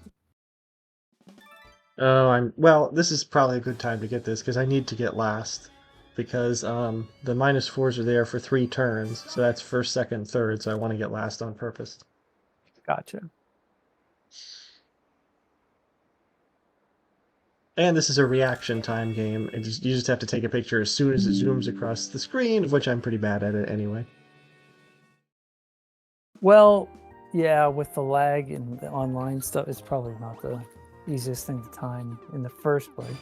Oh, well, this is probably a good time to get this because I need to get last. Because the -4s are there for 3 turns, so that's first, second, third, so I want to get last on purpose. Gotcha. And this is a reaction time game. You just have to take a picture as soon as it zooms across the screen, of which I'm pretty bad at it anyway. Well, yeah, with the lag and the online stuff, it's probably not the easiest thing to time in the first place.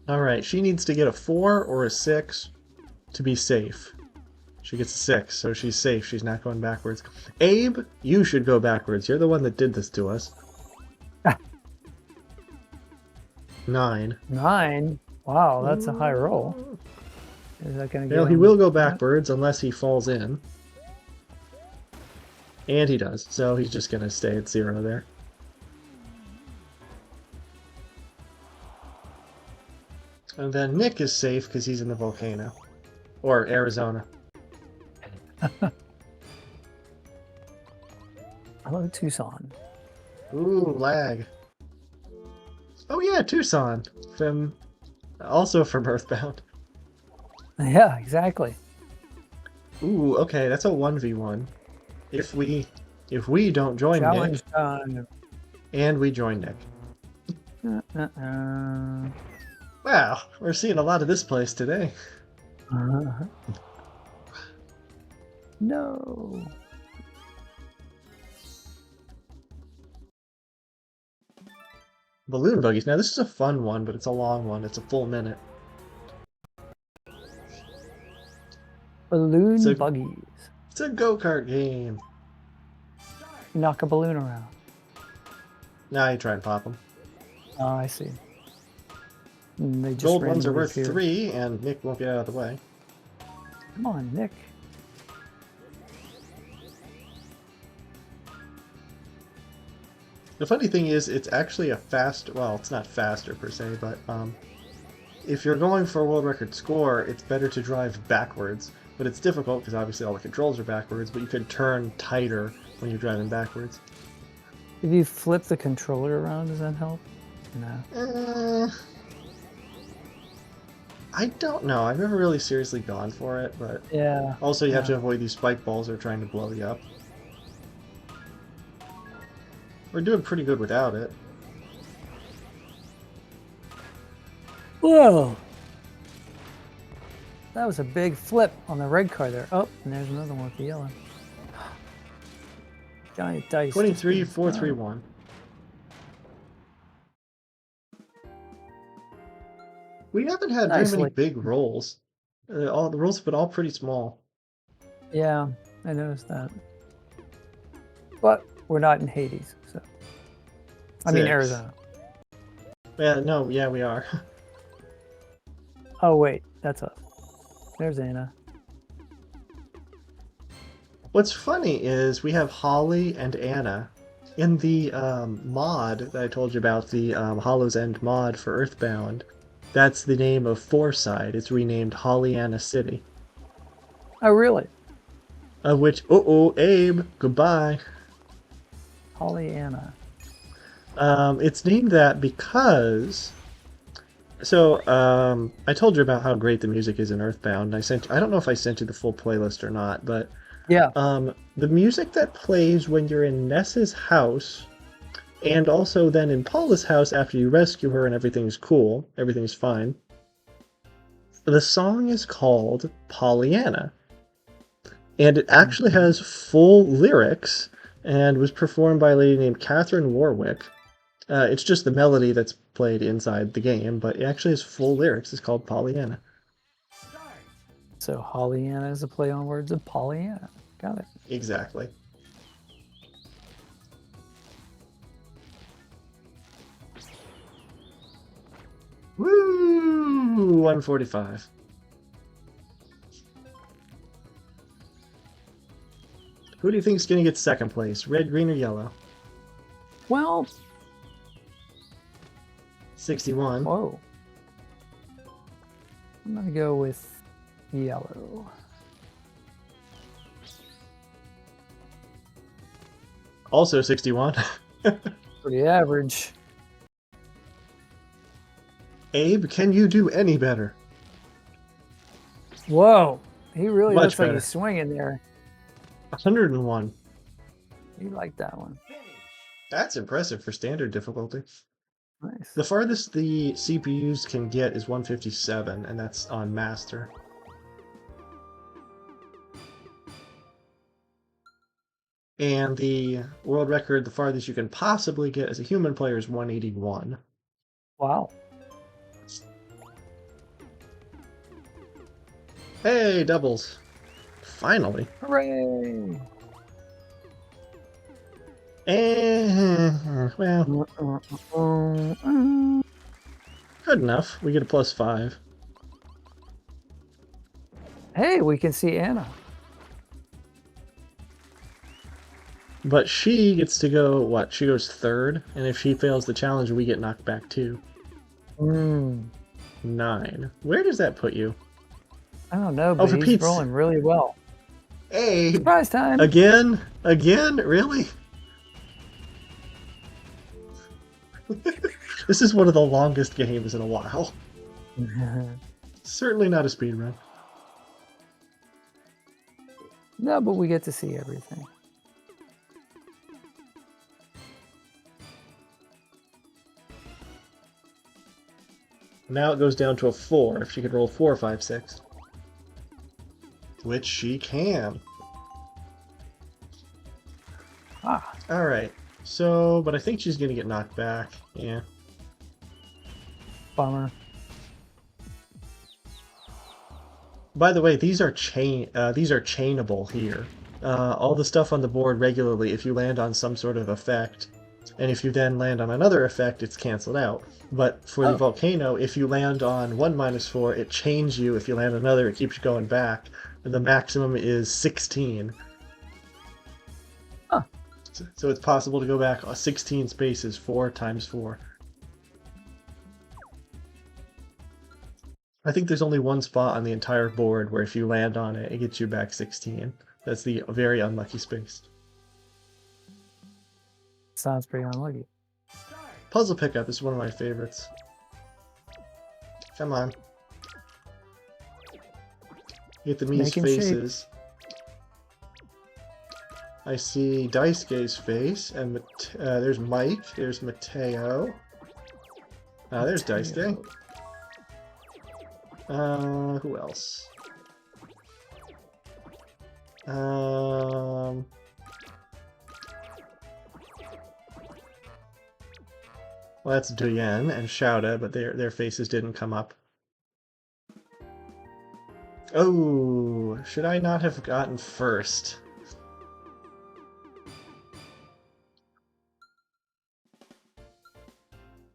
Alright, she needs to get a 4 or a 6 to be safe. She gets a 6, so she's safe. She's not going backwards. Abe, you should go backwards. You're the one that did this to us. 9. 9? Wow, that's a high roll. Is that going to Well, he will go backwards unless he falls in. And he does, so he's just going to stay at 0 there. And then Nick is safe because he's in the volcano. Or Arizona. Hello, Tucson. Ooh, lag. Oh yeah, Tucson. Also from Earthbound. Yeah, exactly. Ooh, okay, that's a 1v1. If we don't join Challenge Nick. time. And we join Nick. Wow, we're seeing a lot of this place today. No. Balloon buggies. Now this is a fun one, but it's a long one. It's a full minute. Balloon buggies. It's a go-kart game. knock a balloon around. Now you try and pop them. Oh, I see. And they just Gold ones are randomly worth appear. 3, and Nick won't get out of the way. Come on, Nick. The funny thing is, it's actually a well, it's not faster per se, but if you're going for a world record score, it's better to drive backwards. But it's difficult because obviously all the controls are backwards, but you can turn tighter when you're driving backwards. If you flip the controller around, does that help? No. I don't know. I've never really seriously gone for it, but Yeah. also you have to avoid these spike balls that are trying to blow you up. We're doing pretty good without it. Whoa! That was a big flip on the red car there. Oh, and there's another one with the yellow. Giant dice. 23, 4, 3, 1. We haven't had very many big rolls. All the rolls have been all pretty small. Yeah, I noticed that. But we're not in Hades, so. I mean Arizona. Yeah, no, yeah, we are. Oh wait, that's us. There's Anna. What's funny is we have Holly and Anna. In the mod that I told you about, the Hollow's End mod for Earthbound, that's the name of Fourside. It's renamed Hollyanna City. Oh, really? Of which, Abe, goodbye. Hollyanna. It's named that because... So, I told you about how great the music is in Earthbound. I don't know if I sent you the full playlist or not, but... Yeah. The music that plays when you're in Ness's house, and also then in Paula's house after you rescue her and everything's cool, everything's fine. The song is called Pollyanna. And it actually has full lyrics, and was performed by a lady named Catherine Warwick. It's just the melody that's played inside the game, but it actually has full lyrics. It's called Pollyanna. So Hollyanna is a play on words of Pollyanna. Got it. Exactly. Woo! 145. Who do you think is going to get second place? Red, green, or yellow? Well... 61. Whoa. I'm going to go with yellow. Also 61. Pretty average. Abe, can you do any better? Whoa. He really Much looks like better. he's swinging there. 101. You like that one. That's impressive for standard difficulty. Nice. The farthest the CPUs can get is 157, and that's on Master. And the world record, the farthest you can possibly get as a human player is 181. Wow. Hey, doubles. Finally. Hooray! Well, good enough. We get a +5. Hey, we can see Anna. But she gets to go, what? She goes third, and if she fails the challenge, we get knocked back too. 9. Where does that put you? I don't know, but for he's Pete's... rolling really well. Hey! Surprise time! Again? Again? Really? This is one of the longest games in a while. Certainly not a speedrun. No, but we get to see everything. Now it goes down to a 4 if she could roll 4, 5, 6. Which she can. Ah. Alright. So, but I think she's gonna get knocked back. Yeah. Bummer. By the way, these are chainable here. all the stuff on the board regularly if you land on some sort of effect. And if you then land on another effect, it's canceled out. But for the Oh. volcano, if you land on 1 -4, it chains you. If you land another, it keeps you going back. And the maximum is 16. Huh. So it's possible to go back 16 spaces, 4 times 4. I think there's only one spot on the entire board where if you land on it, it gets you back 16. That's the very unlucky space. Sounds pretty unlucky. Puzzle pickup is one of my favorites. Come on. Get the Mii's Making shape. faces. I see Daisuke's face, and there's Mike, there's Mateo. There's Daisuke. Who else? Well, that's Duyen and Shouda, but their faces didn't come up. Oh, should I not have gotten first?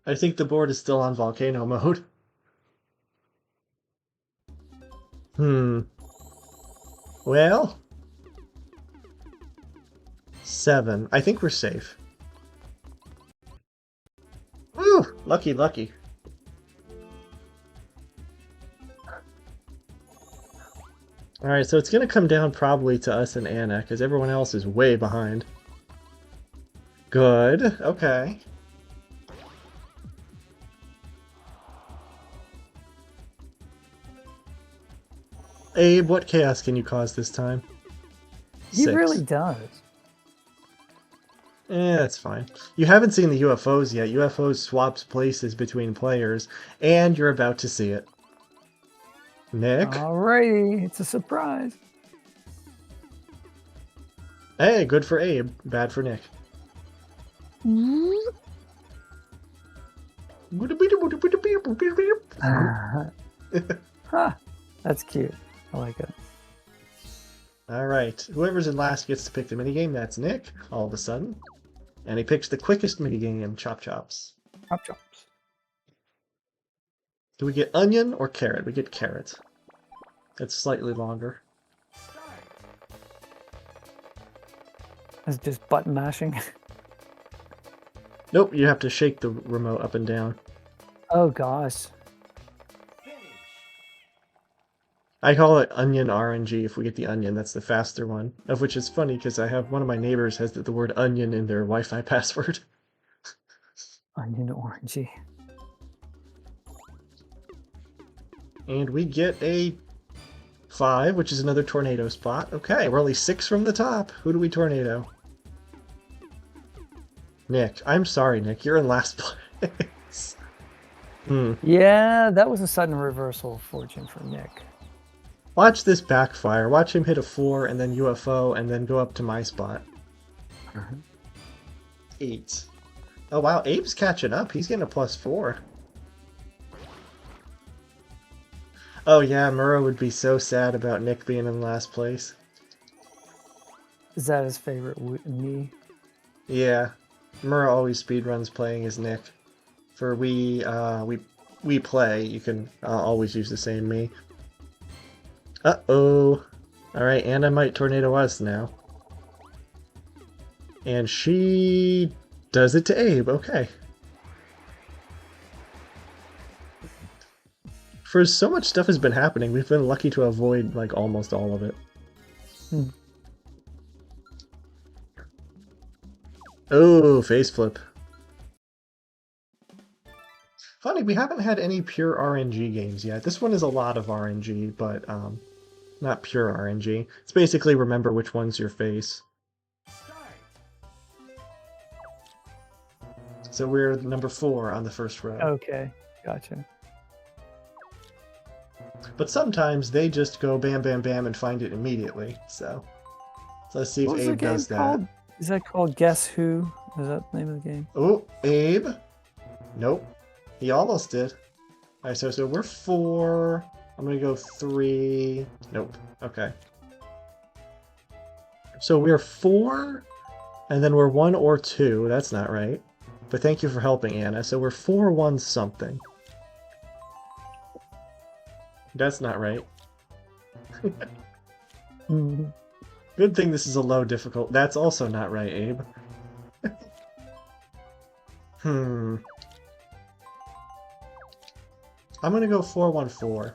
I think the board is still on volcano mode. Well, 7. I think we're safe. Woo! Lucky, lucky. Alright, so it's going to come down probably to us and Anna, because everyone else is way behind. Good. Okay. Abe, what chaos can you cause this time? He 6. really does. That's fine. You haven't seen the UFOs yet. UFOs swaps places between players, and you're about to see it. Nick? Alrighty, it's a surprise. Hey, good for Abe, bad for Nick. Huh, that's cute. I like it. Alright, whoever's in last gets to pick the minigame. That's Nick, all of a sudden. And he picks the quickest minigame, Chop Chops. Chop chops. Do we get onion or carrot? We get carrot. It's slightly longer. It's just button mashing. Nope, you have to shake the remote up and down. Oh gosh. I call it onion RNG if we get the onion. That's the faster one. Of which is funny because I have one of my neighbors has the word onion in their Wi-Fi password. Onion orangey. And we get a 5, which is another tornado spot. Okay, we're only 6 from the top. Who do we tornado? Nick. I'm sorry, Nick. You're in last place. Yeah, that was a sudden reversal of fortune for Nick. Watch this backfire. Watch him hit a 4 and then UFO and then go up to my spot. 8. Oh wow, Abe's catching up. He's getting a +4. Oh yeah, Murrow would be so sad about Nick being in last place. Is that his favorite me? Yeah. Murrow always speedruns playing as Nick. For we play, you can always use the same me. Uh-oh. Alright, Anna might tornado us now. And she does it to Abe, okay. For so much stuff has been happening, we've been lucky to avoid, like, almost all of it. Oh, face flip. Funny, we haven't had any pure RNG games yet. This one is a lot of RNG, but not pure RNG. It's basically remember which one's your face. So we're number 4 on the first row. Okay, gotcha. But sometimes they just go bam, bam, bam and find it immediately. So let's see if Abe does that. Called? Is that called Guess Who? Is that the name of the game? Oh, Abe. Nope. He almost did. Alright, so we're 4. I'm gonna go 3. Nope. Okay. So we're 4, and then we're 1 or 2. That's not right. But thank you for helping, Anna. So we're 4, 1 something. That's not right. Mhm. Good thing this is a low difficult. That's also not right, Abe. I'm gonna go 414.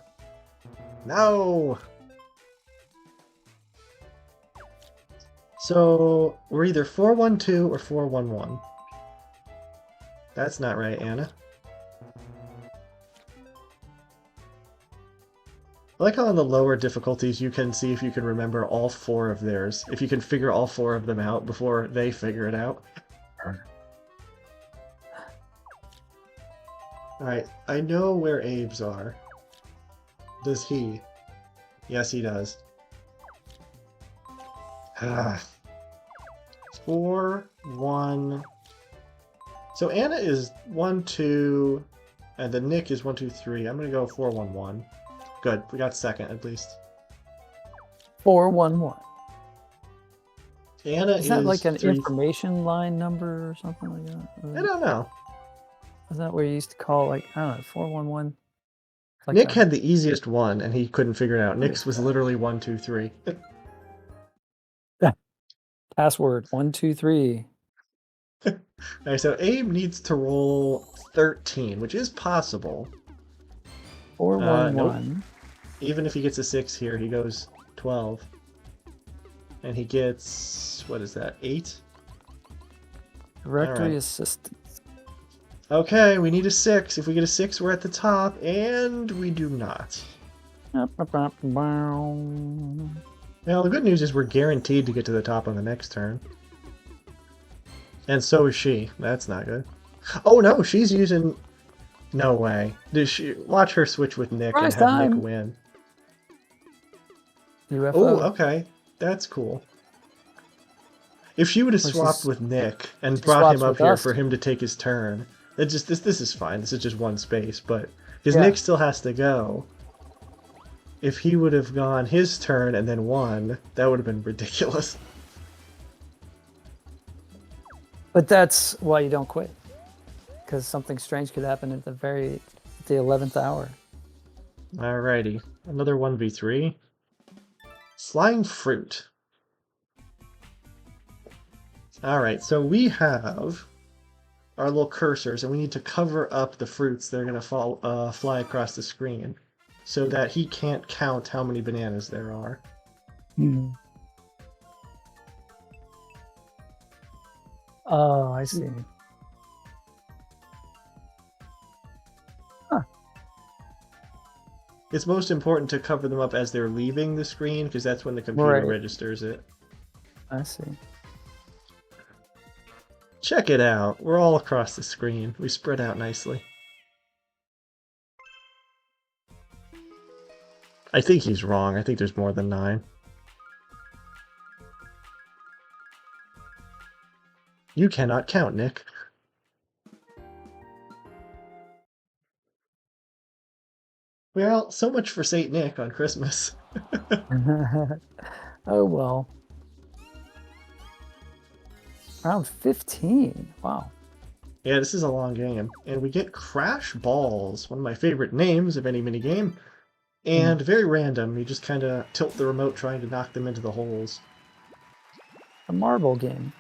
No! So we're either 412 or 411. That's not right, Anna. I like how on the lower difficulties you can see if you can remember all 4 of theirs. If you can figure all 4 of them out before they figure it out. Alright, I know where Abe's are. Does he? Yes, he does. 4, 1. So Anna is 1, 2, and then Nick is 1, 2, 3. I'm gonna go 4, 1, 1. Good, we got second at least. 411. Anna Is that like an 3. information line number or something like that? I don't know. Is that what you used to call, like, I don't know, 411? Like Nick had the easiest one, and he couldn't figure it out. What Nick's is was that? literally 1, 2, 3. Password 123. Alright, so Abe needs to roll 13, which is possible. 411. Nope. Even if he gets a 6 here, he goes 12. And he gets, what is that, 8? Directory Alright. assistance. Okay, we need a 6. If we get a 6, we're at the top, and we do not. Now, the good news is we're guaranteed to get to the top on the next turn. And so is she. That's not good. Oh no, she's using... No way. Did she... Watch her switch with Nick Prize and have time. Nick win. UFO. Oh, okay. That's cool. If she would have Or she's- swapped with Nick and she brought swaps him up with here us. for him to take his turn, it just this is fine. This is just one space, but because Yeah. Nick still has to go. If he would have gone his turn and then won, that would have been ridiculous. But that's why you don't quit. Because something strange could happen at the 11th hour. Alrighty, another 1v3. Flying fruit. Alright, so we have our little cursors, and we need to cover up the fruits that are going to fly across the screen so that he can't count how many bananas there are. Oh, I see. It's most important to cover them up as they're leaving the screen, because that's when the computer Right. registers it. I see. Check it out. We're all across the screen. We spread out nicely. I think he's wrong. I think there's more than 9. You cannot count, Nick. Well, so much for St. Nick on Christmas. Oh, well. Round 15. Wow. Yeah, this is a long game. And we get Crash Balls, one of my favorite names of any minigame. And very random. You just kind of tilt the remote trying to knock them into the holes. A marble game.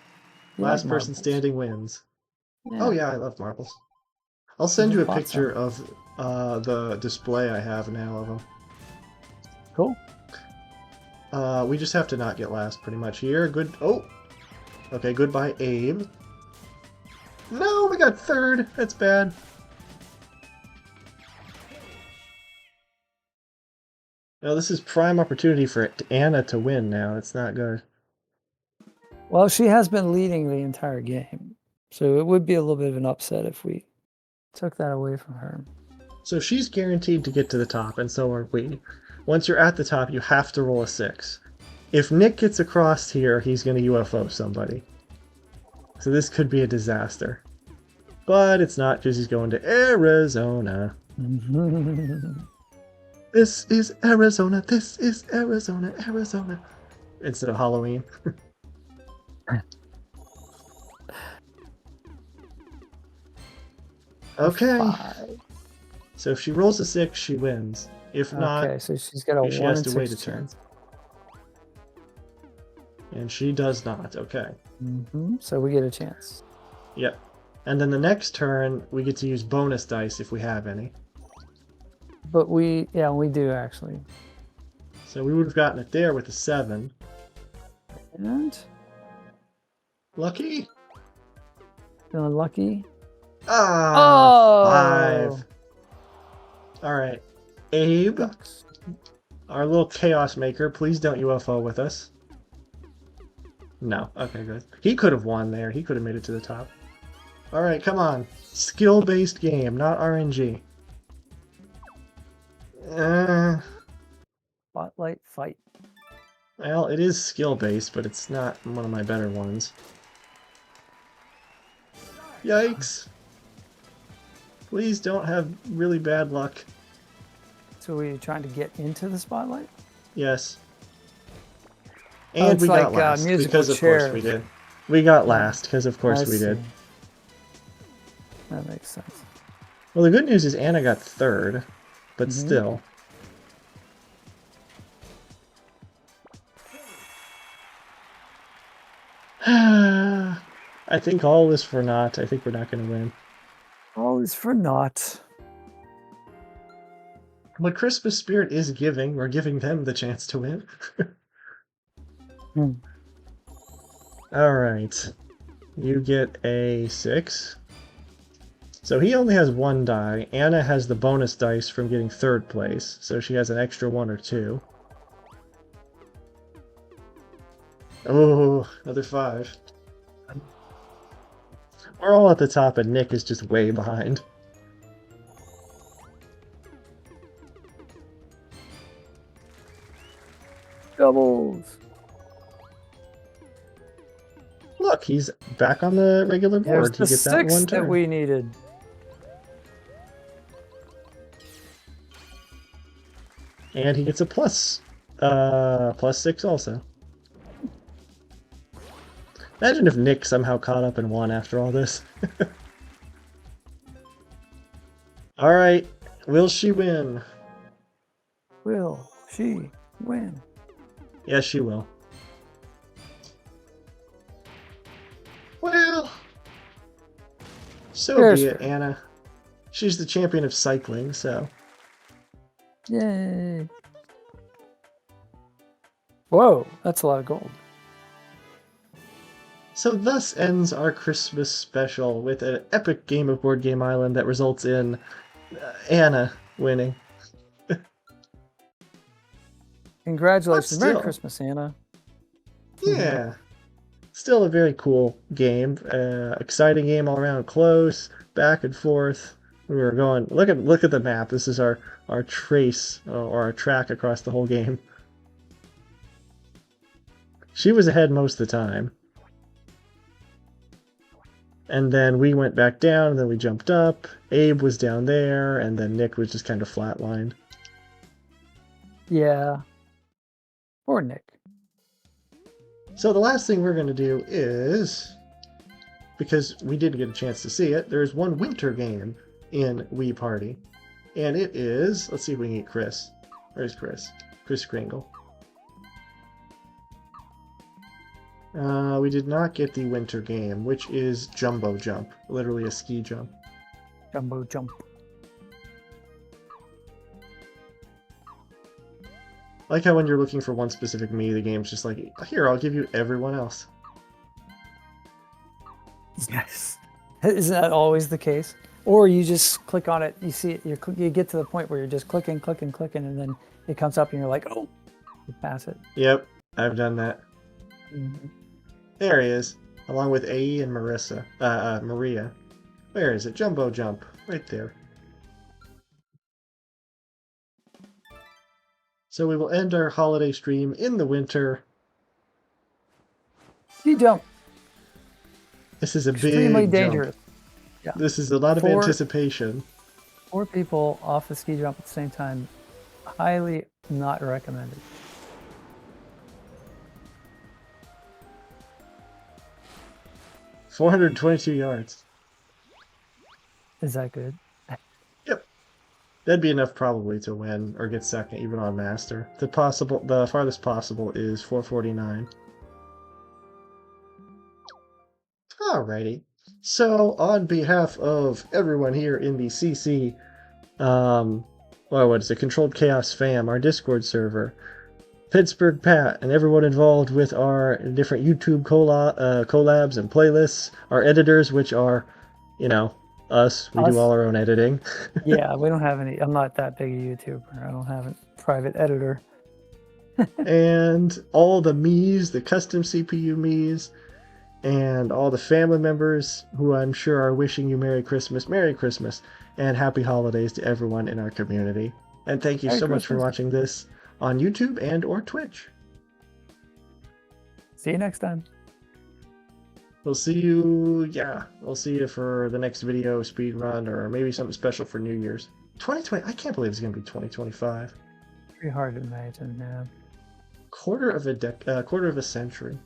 You Last like person marbles. standing wins. Yeah. Oh yeah, I love marbles. I'll send you a Lots of picture of the display I have now of them. Cool. We just have to not get last pretty much here. Good. Oh! Okay, goodbye, Abe. No, we got third. That's bad. Now this is prime opportunity for Anna to win now. It's not good. Well, she has been leading the entire game. So it would be a little bit of an upset if we took that away from her. So she's guaranteed to get to the top, and so are we. Once you're at the top, you have to roll a 6. If Nick gets across here, he's going to UFO somebody. So this could be a disaster. But it's not, because he's going to Arizona. This is Arizona, this is Arizona, Arizona. Instead of Halloween. Okay. 5. So if she rolls a 6, she wins. If not, Okay, so she's got a she 1 has in to 6 wait a turn. chance. And she does not. Okay. So we get a chance. Yep. And then the next turn, we get to use bonus dice if we have any. But we do actually. So we would have gotten it there with a 7. And Lucky? feeling lucky. Ah, Oh! 5. All right. Abe, Oops. our little chaos maker, please don't UFO with us. No. Okay, good. He could have won there. He could have made it to the top. All right, come on. Skill-based game, not RNG. Spotlight fight. Well, it is skill-based, but it's not one of my better ones. Yikes. Please don't have really bad luck. So we're trying to get into the spotlight? Yes. Oh, And it's we got like, last, musical because of course we chairs. did. We got last, because of course I we did. see. That makes sense. Well, the good news is Anna got 3rd, but still. I think all is for naught. I think we're not going to win. All is for naught. What Christmas spirit is giving, we're giving them the chance to win. Alright. You get a 6. So he only has 1 die. Anna has the bonus dice from getting 3rd place, so she has an extra 1 or 2. Oh, another 5. We're all at the top and Nick is just way behind. Doubles. Look, he's back on the regular There's board. the He gets that 6 one that turn. we needed. And he gets a plus 6 also. Imagine if Nick somehow caught up and won after all this. Alright, will she win? Will she win? Yes, she will. Well, so There's be it, her. Anna. She's the champion of cycling, so... Yay. Whoa, that's a lot of gold. So thus ends our Christmas special with an epic game of Board Game Island that results in Anna winning. Congratulations. But Merry still. Christmas, Anna. Yeah. Still a very cool game. Exciting game all around. Close, back and forth. We were going... Look at the map. This is our trace, or our track across the whole game. She was ahead most of the time. And then we went back down, and then we jumped up. Abe was down there, and then Nick was just kind of flatlined. Yeah. Poor Nick. So the last thing we're going to do is, because we didn't get a chance to see it, there's one winter game in Wii Party. And it is, let's see if we can get Chris. Where's Chris? Chris Kringle. We did not get the winter game, which is Jumbo Jump. Literally a ski jump. Jumbo jump. I like how when you're looking for one specific me, the game's just like, here, I'll give you everyone else. Yes. Isn't that always the case? Or you just click on it, you see it, you get to the point where you're just clicking, and then it comes up and you're like, oh, you pass it. Yep, I've done that. Mm-hmm. There he is, along with AE and Maria. Where is it? Jumbo Jump, right there. So we will end our holiday stream in the winter. You don't. This is a Extremely big dangerous. jump. Yeah. This is a lot of anticipation. 4 people off the ski jump at the same time. Highly not recommended. 422 yards. Is that good? Yep. That'd be enough probably to win or get second even on Master. The farthest possible is 449. Alrighty. So on behalf of everyone here in the CC, what is it? Controlled Chaos Fam, our Discord server, Pittsburgh Pat, and everyone involved with our different YouTube collabs and playlists, our editors, which are, us. We do all our own editing. Yeah, we don't have any. I'm not that big a YouTuber. I don't have a private editor. And all the me's, the custom CPU me's, and all the family members who I'm sure are wishing you Merry Christmas, and Happy Holidays to everyone in our community. And thank you so much for watching this on YouTube and or Twitch. See you next time. We'll see you, we'll see you for the next video, speed run, or maybe something special for New Year's. 2020, I can't believe it's going to be 2025. Pretty hard to imagine, yeah. Quarter of a century.